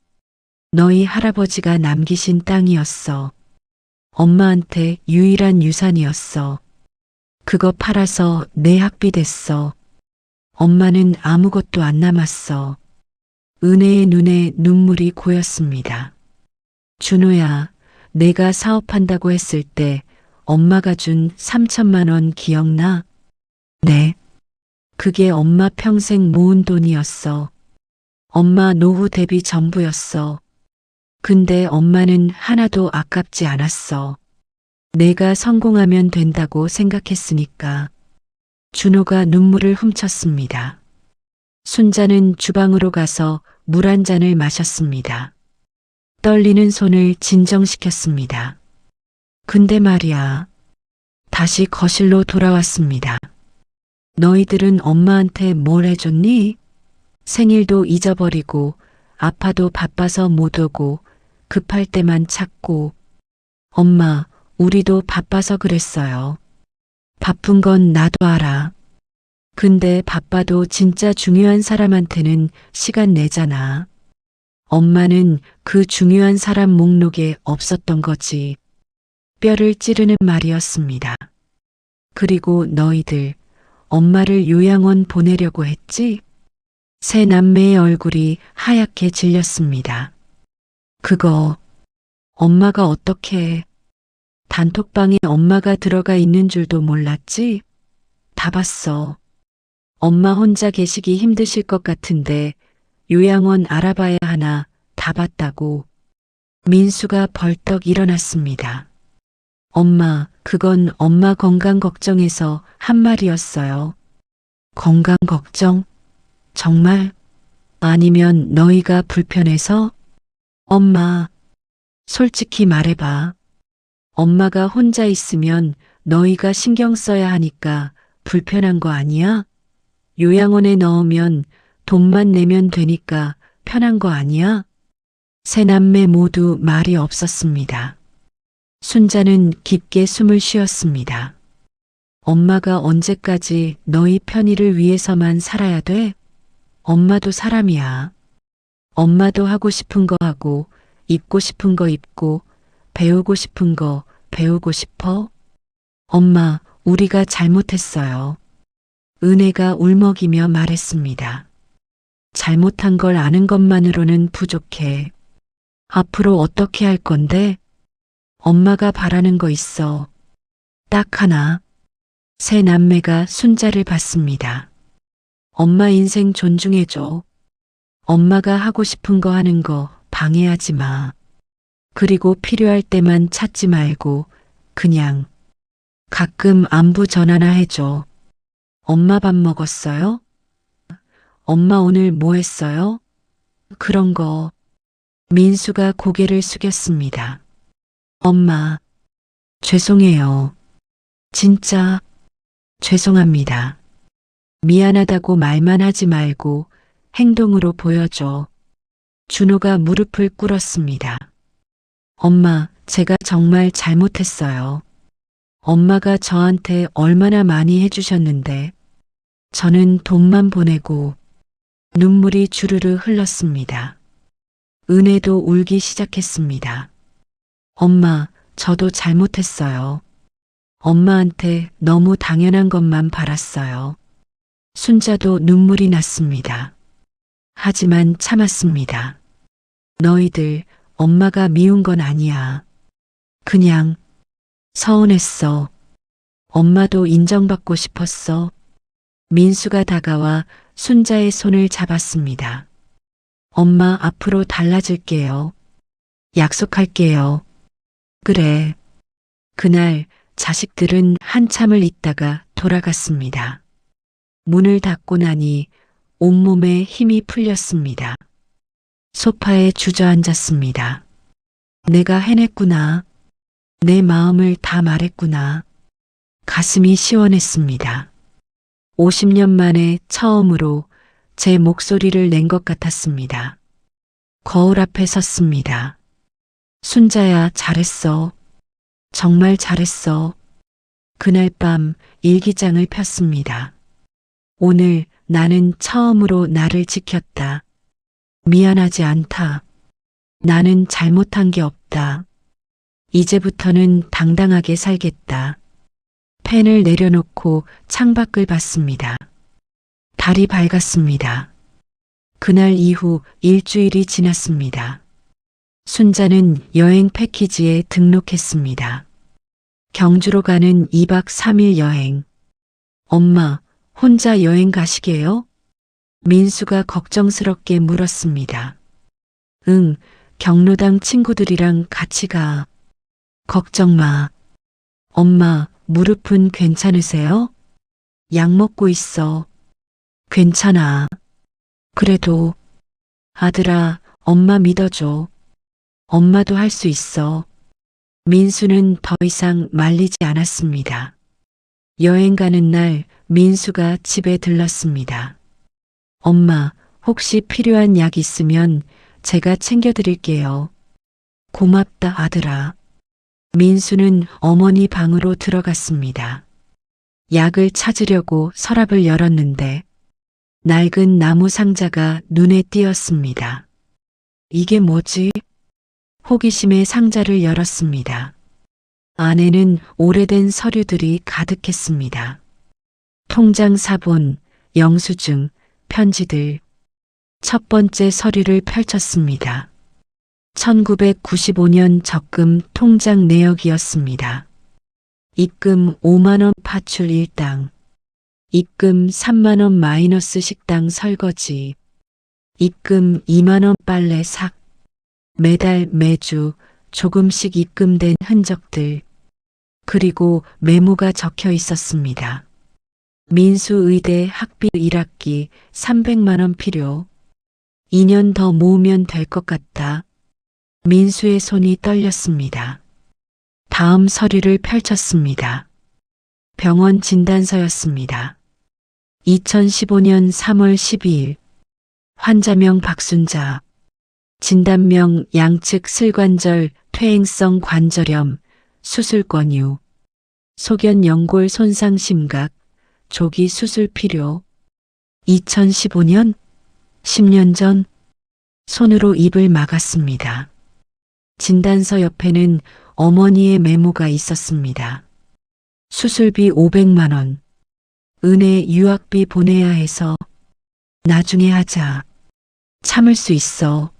너희 할아버지가 남기신 땅이었어. 엄마한테 유일한 유산이었어. 그거 팔아서 내 학비 됐어. 엄마는 아무것도 안 남았어. 은혜의 눈에 눈물이 고였습니다. 준호야, 내가 사업한다고 했을 때 엄마가 준 3천만 원 기억나? 네. 그게 엄마 평생 모은 돈이었어. 엄마 노후 대비 전부였어. 근데 엄마는 하나도 아깝지 않았어. 내가 성공하면 된다고 생각했으니까. 준호가 눈물을 훔쳤습니다. 순자는 주방으로 가서 물 한 잔을 마셨습니다. 떨리는 손을 진정시켰습니다. 근데 말이야. 다시 거실로 돌아왔습니다. 너희들은 엄마한테 뭘 해줬니? 생일도 잊어버리고 아파도 바빠서 못 오고 급할 때만 찾고. 엄마, 우리도 바빠서 그랬어요. 바쁜 건 나도 알아. 근데 바빠도 진짜 중요한 사람한테는 시간 내잖아. 엄마는 그 중요한 사람 목록에 없었던 거지. 뼈를 찌르는 말이었습니다. 그리고 너희들 엄마를 요양원 보내려고 했지? 세 남매의 얼굴이 하얗게 질렸습니다. 그거 엄마가 어떻게 단톡방에 엄마가 들어가 있는 줄도 몰랐지? 다 봤어. 엄마 혼자 계시기 힘드실 것 같은데 요양원 알아봐야 하나 다 봤다고. 민수가 벌떡 일어났습니다. 엄마, 그건 엄마 건강 걱정해서 한 말이었어요. 건강 걱정? 정말? 아니면 너희가 불편해서? 엄마, 솔직히 말해봐. 엄마가 혼자 있으면 너희가 신경 써야 하니까 불편한 거 아니야? 요양원에 넣으면 돈만 내면 되니까 편한 거 아니야? 세 남매 모두 말이 없었습니다. 순자는 깊게 숨을 쉬었습니다. 엄마가 언제까지 너희 편의를 위해서만 살아야 돼? 엄마도 사람이야. 엄마도 하고 싶은 거 하고, 입고 싶은 거 입고, 배우고 싶은 거 배우고 싶어? 엄마, 우리가 잘못했어요. 은혜가 울먹이며 말했습니다. 잘못한 걸 아는 것만으로는 부족해. 앞으로 어떻게 할 건데? 엄마가 바라는 거 있어. 딱 하나. 세 남매가 순자를 봤습니다. 엄마 인생 존중해줘. 엄마가 하고 싶은 거 하는 거 방해하지 마. 그리고 필요할 때만 찾지 말고 그냥 가끔 안부 전화나 해줘. 엄마 밥 먹었어요? 엄마 오늘 뭐 했어요? 그런 거. 민수가 고개를 숙였습니다. 엄마, 죄송해요. 진짜 죄송합니다. 미안하다고 말만 하지 말고 행동으로 보여줘. 준호가 무릎을 꿇었습니다. 엄마, 제가 정말 잘못했어요. 엄마가 저한테 얼마나 많이 해주셨는데 저는 돈만 보내고. 눈물이 주르르 흘렀습니다. 은혜도 울기 시작했습니다. 엄마, 저도 잘못했어요. 엄마한테 너무 당연한 것만 바랐어요. 순자도 눈물이 났습니다. 하지만 참았습니다. 너희들 엄마가 미운 건 아니야. 그냥 서운했어. 엄마도 인정받고 싶었어. 민수가 다가와 순자의 손을 잡았습니다. 엄마, 앞으로 달라질게요. 약속할게요. 그래. 그날 자식들은 한참을 있다가 돌아갔습니다. 문을 닫고 나니 온몸에 힘이 풀렸습니다. 소파에 주저앉았습니다. 내가 해냈구나. 내 마음을 다 말했구나. 가슴이 시원했습니다. 50년 만에 처음으로 제 목소리를 낸 것 같았습니다. 거울 앞에 섰습니다. 순자야, 잘했어. 정말 잘했어. 그날 밤 일기장을 폈습니다. 오늘 나는 처음으로 나를 지켰다. 미안하지 않다. 나는 잘못한 게 없다. 이제부터는 당당하게 살겠다. 펜을 내려놓고 창밖을 봤습니다. 달이 밝았습니다. 그날 이후 일주일이 지났습니다. 순자는 여행 패키지에 등록했습니다. 경주로 가는 2박 3일 여행. 엄마, 혼자 여행 가시게요? 민수가 걱정스럽게 물었습니다. 응, 경로당 친구들이랑 같이 가. 걱정 마. 엄마, 무릎은 괜찮으세요? 약 먹고 있어. 괜찮아. 그래도, 아들아, 엄마 믿어줘. 엄마도 할 수 있어. 민수는 더 이상 말리지 않았습니다. 여행 가는 날 민수가 집에 들렀습니다. 엄마, 혹시 필요한 약 있으면 제가 챙겨드릴게요. 고맙다, 아들아. 민수는 어머니 방으로 들어갔습니다. 약을 찾으려고 서랍을 열었는데 낡은 나무 상자가 눈에 띄었습니다. 이게 뭐지? 호기심에 상자를 열었습니다. 안에는 오래된 서류들이 가득했습니다. 통장 사본, 영수증, 편지들. 첫 번째 서류를 펼쳤습니다. 1995년 적금 통장 내역이었습니다. 입금 5만 원 파출 일당. 입금 3만 원 마이너스 식당 설거지. 입금 2만 원 빨래 삭. 매달 매주 조금씩 입금된 흔적들. 그리고 메모가 적혀 있었습니다. 민수 의대 학비 1학기 300만 원 필요. 2년 더 모으면 될 것 같다. 민수의 손이 떨렸습니다. 다음 서류를 펼쳤습니다. 병원 진단서였습니다. 2015년 3월 12일. 환자명 박순자. 진단명 양측 슬관절 퇴행성 관절염, 수술 권유. 소견 연골 손상 심각, 조기 수술 필요. 2015년? 10년 전? 손으로 입을 막았습니다. 진단서 옆에는 어머니의 메모가 있었습니다. 수술비 500만 원. 은혜 유학비 보내야 해서 나중에 하자. 참을 수 있어.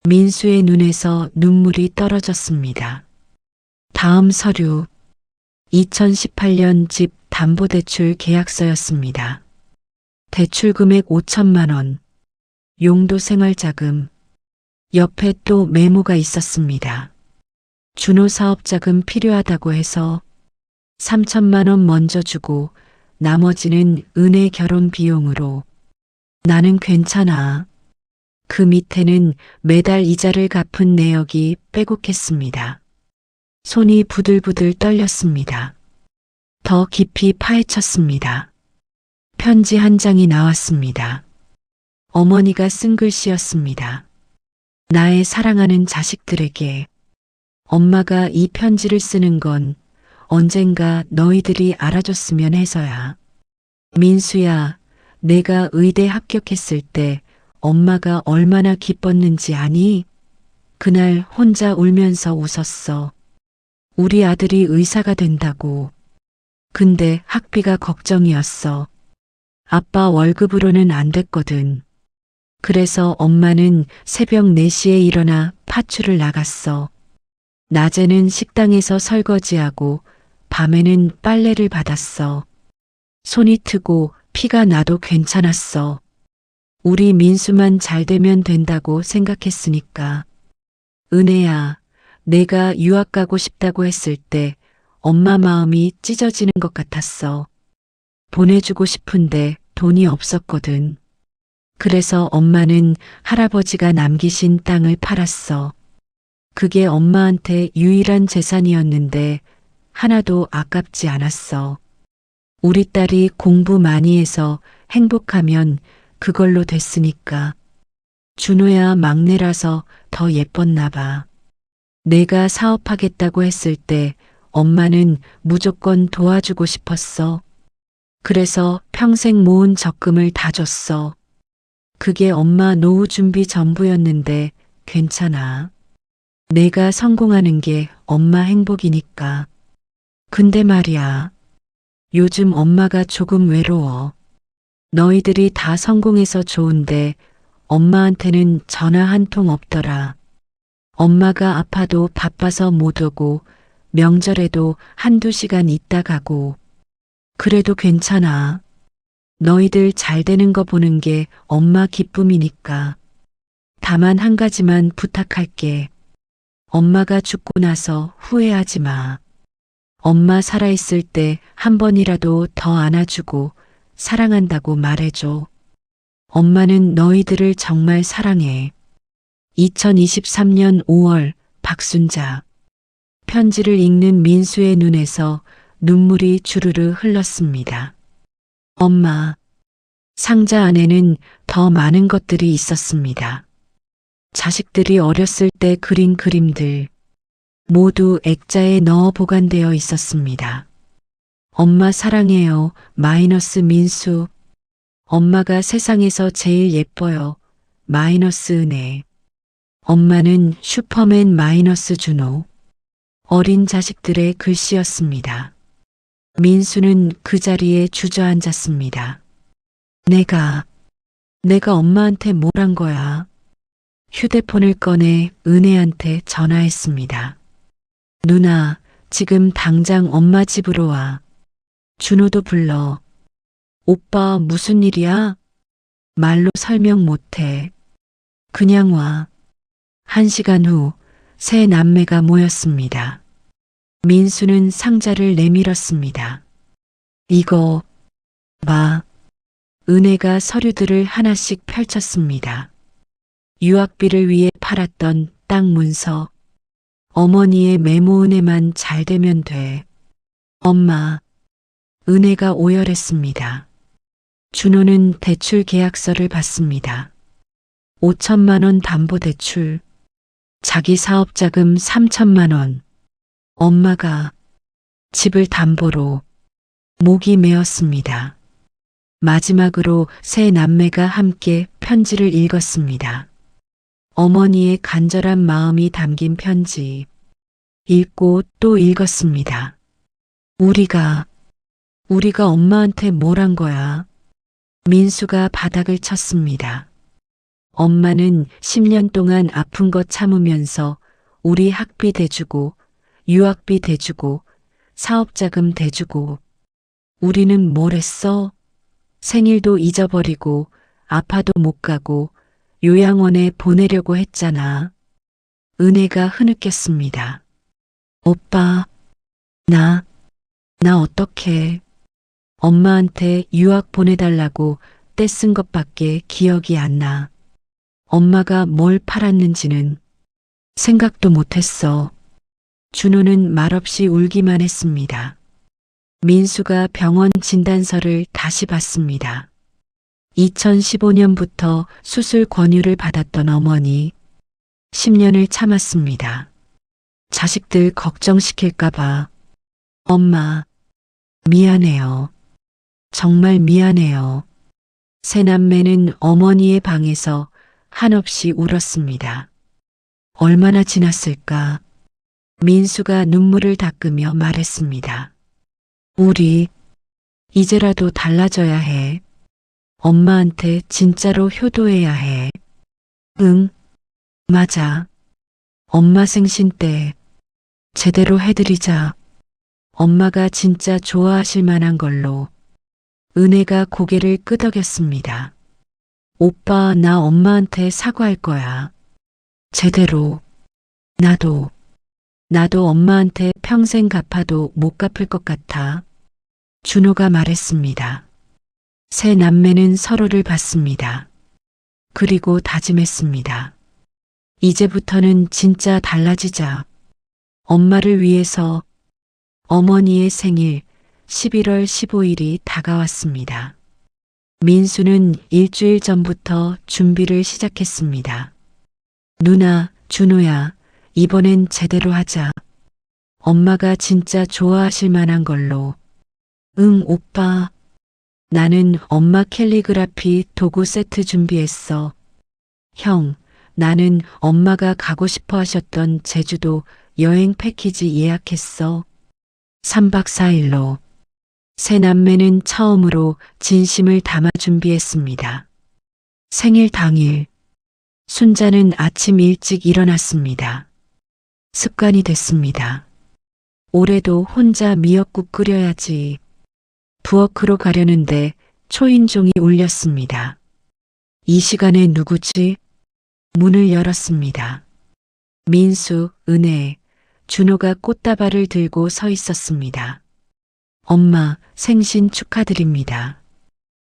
민수의 눈에서 눈물이 떨어졌습니다. 다음 서류. 2018년 집 담보대출 계약서였습니다. 대출 금액 5천만 원. 용도 생활자금. 옆에 또 메모가 있었습니다. 준호 사업자금 필요하다고 해서 3천만 원 먼저 주고 나머지는 은혜 결혼 비용으로. 나는 괜찮아. 그 밑에는 매달 이자를 갚은 내역이 빼곡했습니다. 손이 부들부들 떨렸습니다. 더 깊이 파헤쳤습니다. 편지 한 장이 나왔습니다. 어머니가 쓴 글씨였습니다. 나의 사랑하는 자식들에게. 엄마가 이 편지를 쓰는 건 언젠가 너희들이 알아줬으면 해서야. 민수야, 내가 의대 합격했을 때 엄마가 얼마나 기뻤는지 아니? 그날 혼자 울면서 웃었어. 우리 아들이 의사가 된다고. 근데 학비가 걱정이었어. 아빠 월급으로는 안 됐거든. 그래서 엄마는 새벽 4시에 일어나 파출을 나갔어. 낮에는 식당에서 설거지하고 밤에는 빨래를 받았어. 손이 트고 피가 나도 괜찮았어. 우리 민수만 잘 되면 된다고 생각했으니까. 은혜야, 내가 유학 가고 싶다고 했을 때 엄마 마음이 찢어지는 것 같았어. 보내주고 싶은데 돈이 없었거든. 그래서 엄마는 할아버지가 남기신 땅을 팔았어. 그게 엄마한테 유일한 재산이었는데 하나도 아깝지 않았어. 우리 딸이 공부 많이 해서 행복하면 그걸로 됐으니까. 준호야 막내라서 더 예뻤나 봐. 내가 사업하겠다고 했을 때 엄마는 무조건 도와주고 싶었어. 그래서 평생 모은 적금을 다 줬어. 그게 엄마 노후 준비 전부였는데 괜찮아. 내가 성공하는 게 엄마 행복이니까. 근데 말이야. 요즘 엄마가 조금 외로워. 너희들이 다 성공해서 좋은데 엄마한테는 전화 한 통 없더라. 엄마가 아파도 바빠서 못 오고 명절에도 한두 시간 있다 가고. 그래도 괜찮아. 너희들 잘 되는 거 보는 게 엄마 기쁨이니까. 다만 한 가지만 부탁할게. 엄마가 죽고 나서 후회하지 마. 엄마 살아있을 때 한 번이라도 더 안아주고 사랑한다고 말해줘. 엄마는 너희들을 정말 사랑해. 2023년 5월 박순자. 편지를 읽는 민수의 눈에서 눈물이 주르르 흘렀습니다. 엄마, 상자 안에는 더 많은 것들이 있었습니다. 자식들이 어렸을 때 그린 그림들, 모두 액자에 넣어 보관되어 있었습니다. 엄마 사랑해요. 마이너스 민수. 엄마가 세상에서 제일 예뻐요. 마이너스 은혜. 엄마는 슈퍼맨 마이너스 준호. 어린 자식들의 글씨였습니다. 민수는 그 자리에 주저앉았습니다. 내가 엄마한테 뭘 한 거야? 휴대폰을 꺼내 은혜한테 전화했습니다. 누나, 지금 당장 엄마 집으로 와. 준호도 불러. 오빠 무슨 일이야? 말로 설명 못해. 그냥 와. 1시간 후 세 남매가 모였습니다. 민수는 상자를 내밀었습니다. 이거 봐. 은혜가 서류들을 하나씩 펼쳤습니다. 유학비를 위해 팔았던 땅 문서. 어머니의 메모 은혜만 잘 되면 돼. 엄마. 은혜가 오열했습니다. 준호는 대출 계약서를 받습니다. 5천만 원 담보대출. 자기 사업자금 3천만 원. 엄마가 집을 담보로. 목이 메었습니다. 마지막으로 세 남매가 함께 편지를 읽었습니다. 어머니의 간절한 마음이 담긴 편지. 읽고 또 읽었습니다. 우리가 엄마한테 뭘 한 거야? 민수가 바닥을 쳤습니다. 엄마는 10년 동안 아픈 거 참으면서 우리 학비 대주고, 유학비 대주고, 사업자금 대주고. 우리는 뭘 했어? 생일도 잊어버리고, 아파도 못 가고, 요양원에 보내려고 했잖아. 은혜가 흐느꼈습니다. 오빠, 나 어떡해. 엄마한테 유학 보내달라고 떼쓴 것밖에 기억이 안 나. 엄마가 뭘 팔았는지는 생각도 못했어. 준호는 말없이 울기만 했습니다. 민수가 병원 진단서를 다시 봤습니다. 2015년부터 수술 권유를 받았던 어머니. 10년을 참았습니다. 자식들 걱정시킬까봐. 엄마, 미안해요. 정말 미안해요. 세 남매는 어머니의 방에서 한없이 울었습니다. 얼마나 지났을까? 민수가 눈물을 닦으며 말했습니다. 우리 이제라도 달라져야 해. 엄마한테 진짜로 효도해야 해. 응, 맞아. 엄마 생신 때 제대로 해드리자. 엄마가 진짜 좋아하실 만한 걸로. 은혜가 고개를 끄덕였습니다. 오빠, 나 엄마한테 사과할 거야. 제대로. 나도 엄마한테 평생 갚아도 못 갚을 것 같아. 준호가 말했습니다. 세 남매는 서로를 봤습니다. 그리고 다짐했습니다. 이제부터는 진짜 달라지자. 엄마를 위해서. 어머니의 생일 11월 15일이 다가왔습니다. 민수는 일주일 전부터 준비를 시작했습니다. 누나, 준호야, 이번엔 제대로 하자. 엄마가 진짜 좋아하실 만한 걸로. 응, 오빠. 나는 엄마 캘리그라피 도구 세트 준비했어. 형, 나는 엄마가 가고 싶어 하셨던 제주도 여행 패키지 예약했어. 3박 4일로. 세 남매는 처음으로 진심을 담아 준비했습니다. 생일 당일. 순자는 아침 일찍 일어났습니다. 습관이 됐습니다. 올해도 혼자 미역국 끓여야지. 부엌으로 가려는데 초인종이 울렸습니다. 이 시간에 누구지? 문을 열었습니다. 민수, 은혜, 준호가 꽃다발을 들고 서 있었습니다. 엄마, 생신 축하드립니다.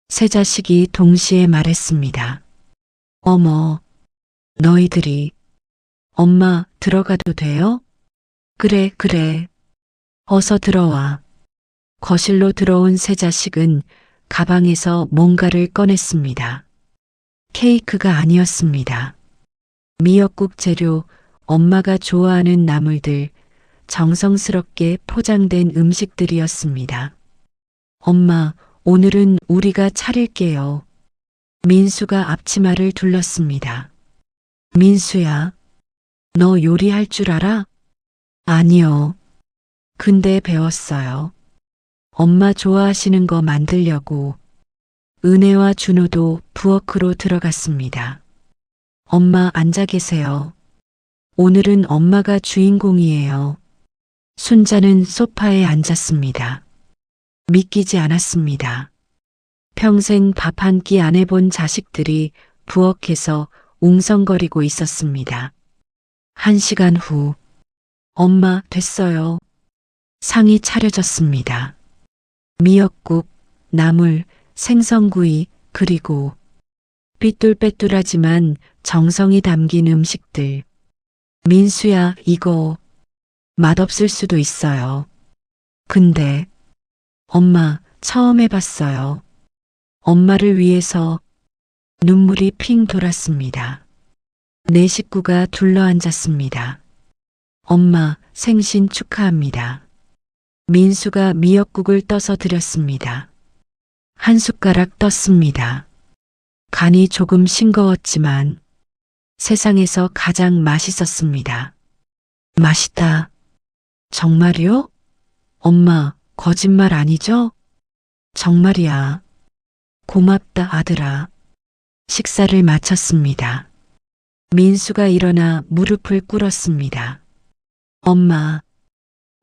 세 자식이 동시에 말했습니다. 어머, 너희들이. 엄마, 들어가도 돼요? 그래, 그래. 어서 들어와. 거실로 들어온 세 자식은 가방에서 뭔가를 꺼냈습니다. 케이크가 아니었습니다. 미역국 재료, 엄마가 좋아하는 나물들, 정성스럽게 포장된 음식들이었습니다. 엄마, 오늘은 우리가 차릴게요. 민수가 앞치마를 둘렀습니다. 민수야, 너 요리할 줄 알아? 아니요. 근데 배웠어요. 엄마 좋아하시는 거 만들려고. 은혜와 준호도 부엌으로 들어갔습니다. 엄마 앉아 계세요. 오늘은 엄마가 주인공이에요. 순자는 소파에 앉았습니다. 믿기지 않았습니다. 평생 밥 한 끼 안 해본 자식들이 부엌에서 웅성거리고 있었습니다. 1시간 후, 엄마 됐어요. 상이 차려졌습니다. 미역국, 나물, 생선구이, 그리고 삐뚤빼뚤하지만 정성이 담긴 음식들. 민수야, 이거 맛없을 수도 있어요. 근데 엄마 처음 해봤어요. 엄마를 위해서 눈물이 핑 돌았습니다. 네 식구가 둘러앉았습니다. 엄마 생신 축하합니다. 민수가 미역국을 떠서 드렸습니다. 한 숟가락 떴습니다. 간이 조금 싱거웠지만 세상에서 가장 맛있었습니다. 맛있다. 정말이요? 엄마, 거짓말 아니죠? 정말이야. 고맙다, 아들아. 식사를 마쳤습니다. 민수가 일어나 무릎을 꿇었습니다. 엄마,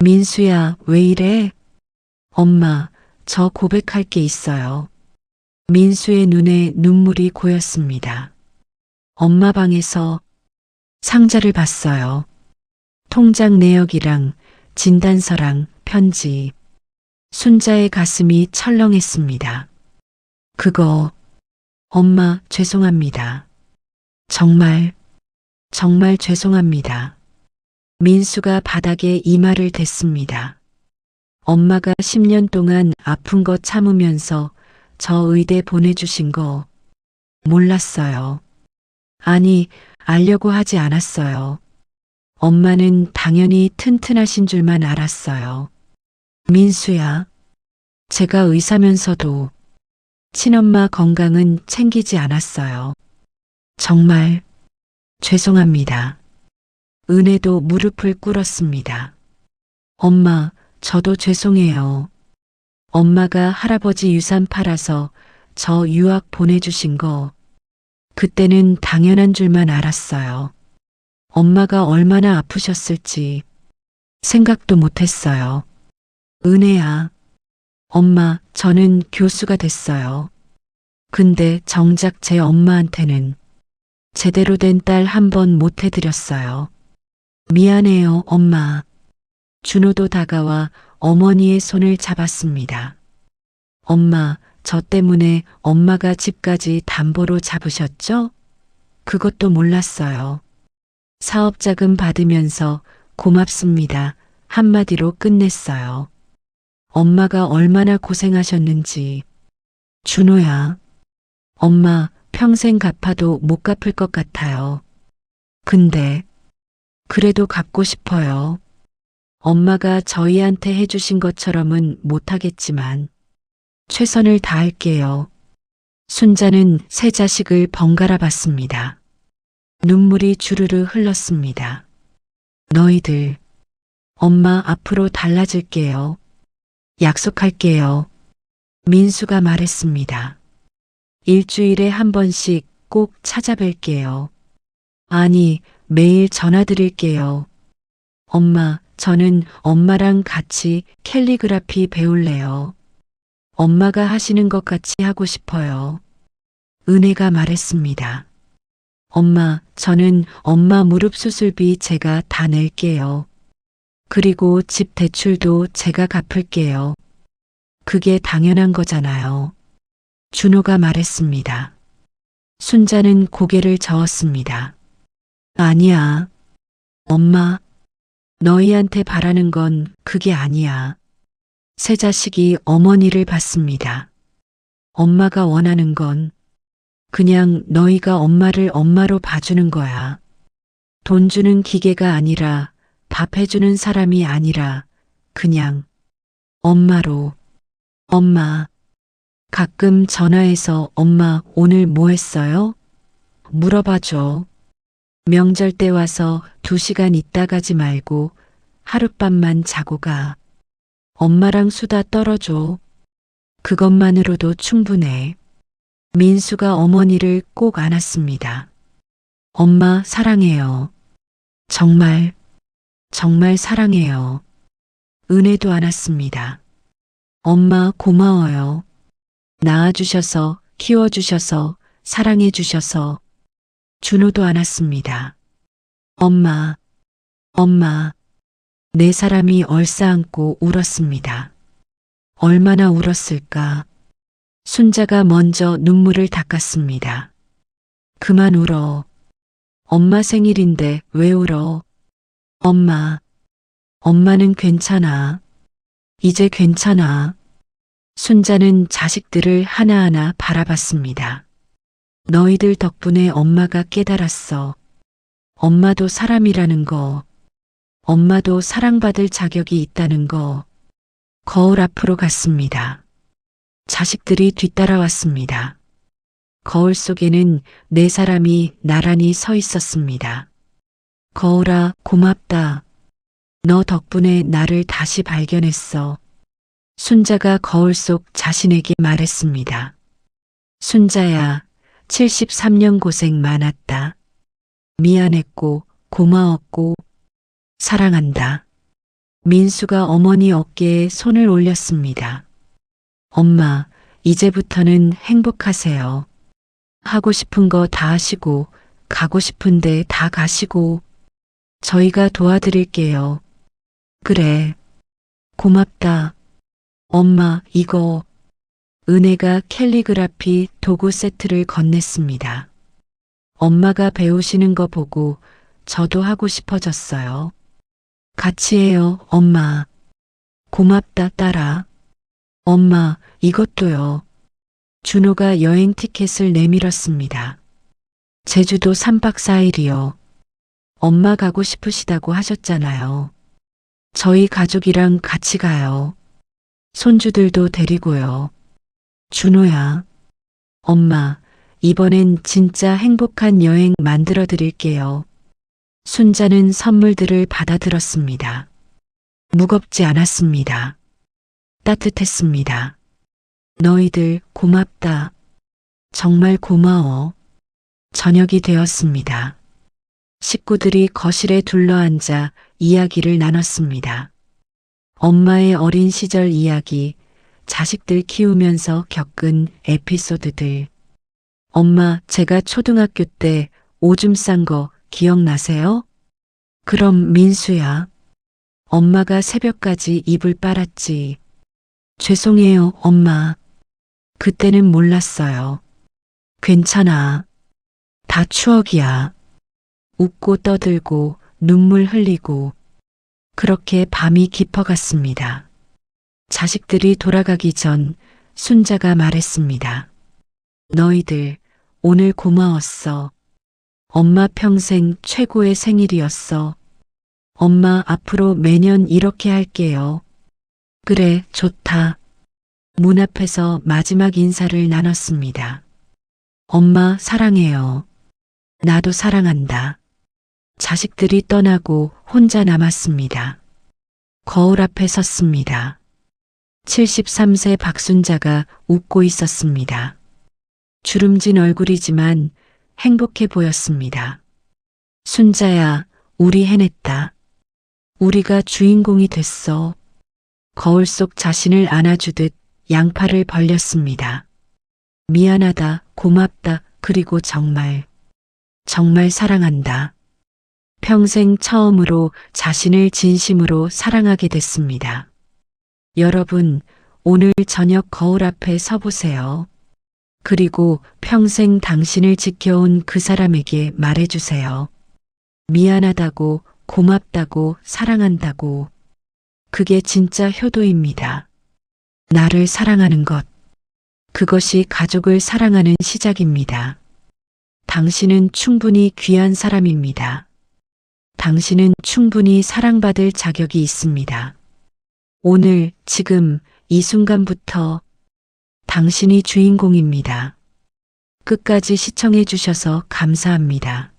민수야, 왜 이래? 엄마, 저 고백할 게 있어요. 민수의 눈에 눈물이 고였습니다. 엄마 방에서 상자를 봤어요. 통장 내역이랑 진단서랑 편지. 순자의 가슴이 철렁했습니다. 그거, 엄마 죄송합니다. 정말 죄송합니다. 민수가 바닥에 이마를 댔습니다. 엄마가 10년 동안 아픈 거 참으면서 저 의대 보내주신 거 몰랐어요. 아니, 알려고 하지 않았어요. 엄마는 당연히 튼튼하신 줄만 알았어요. 민수야, 제가 의사면서도 친엄마 건강은 챙기지 않았어요. 정말 죄송합니다. 은혜도 무릎을 꿇었습니다. 엄마, 저도 죄송해요. 엄마가 할아버지 유산 팔아서 저 유학 보내주신 거 그때는 당연한 줄만 알았어요. 엄마가 얼마나 아프셨을지 생각도 못했어요. 은혜야, 엄마, 저는 교수가 됐어요. 근데 정작 제 엄마한테는 제대로 된 딸 한 번 못 해드렸어요. 미안해요, 엄마. 준호도 다가와 어머니의 손을 잡았습니다. 엄마, 저 때문에 엄마가 집까지 담보로 잡으셨죠? 그것도 몰랐어요. 사업자금 받으면서 고맙습니다. 한마디로 끝냈어요. 엄마가 얼마나 고생하셨는지. 준호야, 엄마 평생 갚아도 못 갚을 것 같아요. 근데 그래도 갚고 싶어요. 엄마가 저희한테 해주신 것처럼은 못하겠지만 최선을 다할게요. 순자는 세 자식을 번갈아 봤습니다. 눈물이 주르르 흘렀습니다. 너희들, 엄마 앞으로 달라질게요. 약속할게요. 민수가 말했습니다. 일주일에 한 번씩 꼭 찾아뵐게요. 아니, 매일 전화 드릴게요. 엄마, 저는 엄마랑 같이 캘리그라피 배울래요. 엄마가 하시는 것 같이 하고 싶어요. 은혜가 말했습니다. 엄마, 저는 엄마 무릎 수술비 제가 다 낼게요. 그리고 집 대출도 제가 갚을게요. 그게 당연한 거잖아요. 준호가 말했습니다. 순자는 고개를 저었습니다. 아니야. 엄마, 너희한테 바라는 건 그게 아니야. 세 자식이 어머니를 받습니다. 엄마가 원하는 건 그냥 너희가 엄마를 엄마로 봐주는 거야. 돈 주는 기계가 아니라 밥 해주는 사람이 아니라 그냥 엄마로. 엄마, 가끔 전화해서 엄마 오늘 뭐 했어요? 물어봐줘. 명절 때 와서 2시간 있다 가지 말고 하룻밤만 자고 가. 엄마랑 수다 떨어줘. 그것만으로도 충분해. 민수가 어머니를 꼭 안았습니다. 엄마 사랑해요. 정말, 정말 사랑해요. 은혜도 안았습니다. 엄마 고마워요. 낳아주셔서, 키워주셔서, 사랑해주셔서. 준호도 안았습니다. 엄마, 엄마. 네 사람이 얼싸안고 울었습니다. 얼마나 울었을까. 순자가 먼저 눈물을 닦았습니다. 그만 울어. 엄마 생일인데 왜 울어? 엄마, 엄마는 괜찮아. 이제 괜찮아. 순자는 자식들을 하나하나 바라봤습니다. 너희들 덕분에 엄마가 깨달았어. 엄마도 사람이라는 거. 엄마도 사랑받을 자격이 있다는 거. 거울 앞으로 갔습니다. 자식들이 뒤따라왔습니다. 거울 속에는 네 사람이 나란히 서 있었습니다. 거울아, 고맙다. 너 덕분에 나를 다시 발견했어. 순자가 거울 속 자신에게 말했습니다. 순자야, 73년 고생 많았다. 미안했고, 고마웠고, 사랑한다. 민수가 어머니 어깨에 손을 올렸습니다. 엄마, 이제부터는 행복하세요. 하고 싶은 거 다 하시고, 가고 싶은데 다 가시고, 저희가 도와드릴게요. 그래. 고맙다. 엄마, 이거. 은혜가 캘리그라피 도구 세트를 건넸습니다. 엄마가 배우시는 거 보고 저도 하고 싶어졌어요. 같이 해요, 엄마. 고맙다, 딸아. 엄마, 이것도요. 준호가 여행 티켓을 내밀었습니다. 제주도 3박 4일이요. 엄마 가고 싶으시다고 하셨잖아요. 저희 가족이랑 같이 가요. 손주들도 데리고요. 준호야. 엄마, 이번엔 진짜 행복한 여행 만들어 드릴게요. 순자는 선물들을 받아들었습니다. 무겁지 않았습니다. 따뜻했습니다. 너희들 고맙다. 정말 고마워. 저녁이 되었습니다. 식구들이 거실에 둘러앉아 이야기를 나눴습니다. 엄마의 어린 시절 이야기, 자식들 키우면서 겪은 에피소드들. 엄마, 제가 초등학교 때 오줌 싼 거 기억나세요? 그럼 민수야. 엄마가 새벽까지 이불 빨았지. 죄송해요, 엄마. 그때는 몰랐어요. 괜찮아. 다 추억이야. 웃고 떠들고 눈물 흘리고 그렇게 밤이 깊어갔습니다. 자식들이 돌아가기 전 순자가 말했습니다. 너희들 오늘 고마웠어. 엄마 평생 최고의 생일이었어. 엄마 앞으로 매년 이렇게 할게요. 그래, 좋다. 문 앞에서 마지막 인사를 나눴습니다. 엄마 사랑해요. 나도 사랑한다. 자식들이 떠나고 혼자 남았습니다. 거울 앞에 섰습니다. 73세 박순자가 웃고 있었습니다. 주름진 얼굴이지만 행복해 보였습니다. 순자야, 우리 해냈다. 우리가 주인공이 됐어. 거울 속 자신을 안아주듯 양팔을 벌렸습니다. 미안하다, 고맙다, 그리고 정말, 정말 사랑한다. 평생 처음으로 자신을 진심으로 사랑하게 됐습니다. 여러분, 오늘 저녁 거울 앞에 서보세요. 그리고 평생 당신을 지켜온 그 사람에게 말해주세요. 미안하다고, 고맙다고, 사랑한다고. 그게 진짜 효도입니다. 나를 사랑하는 것. 그것이 가족을 사랑하는 시작입니다. 당신은 충분히 귀한 사람입니다. 당신은 충분히 사랑받을 자격이 있습니다. 오늘, 지금, 이 순간부터 당신이 주인공입니다. 끝까지 시청해 주셔서 감사합니다.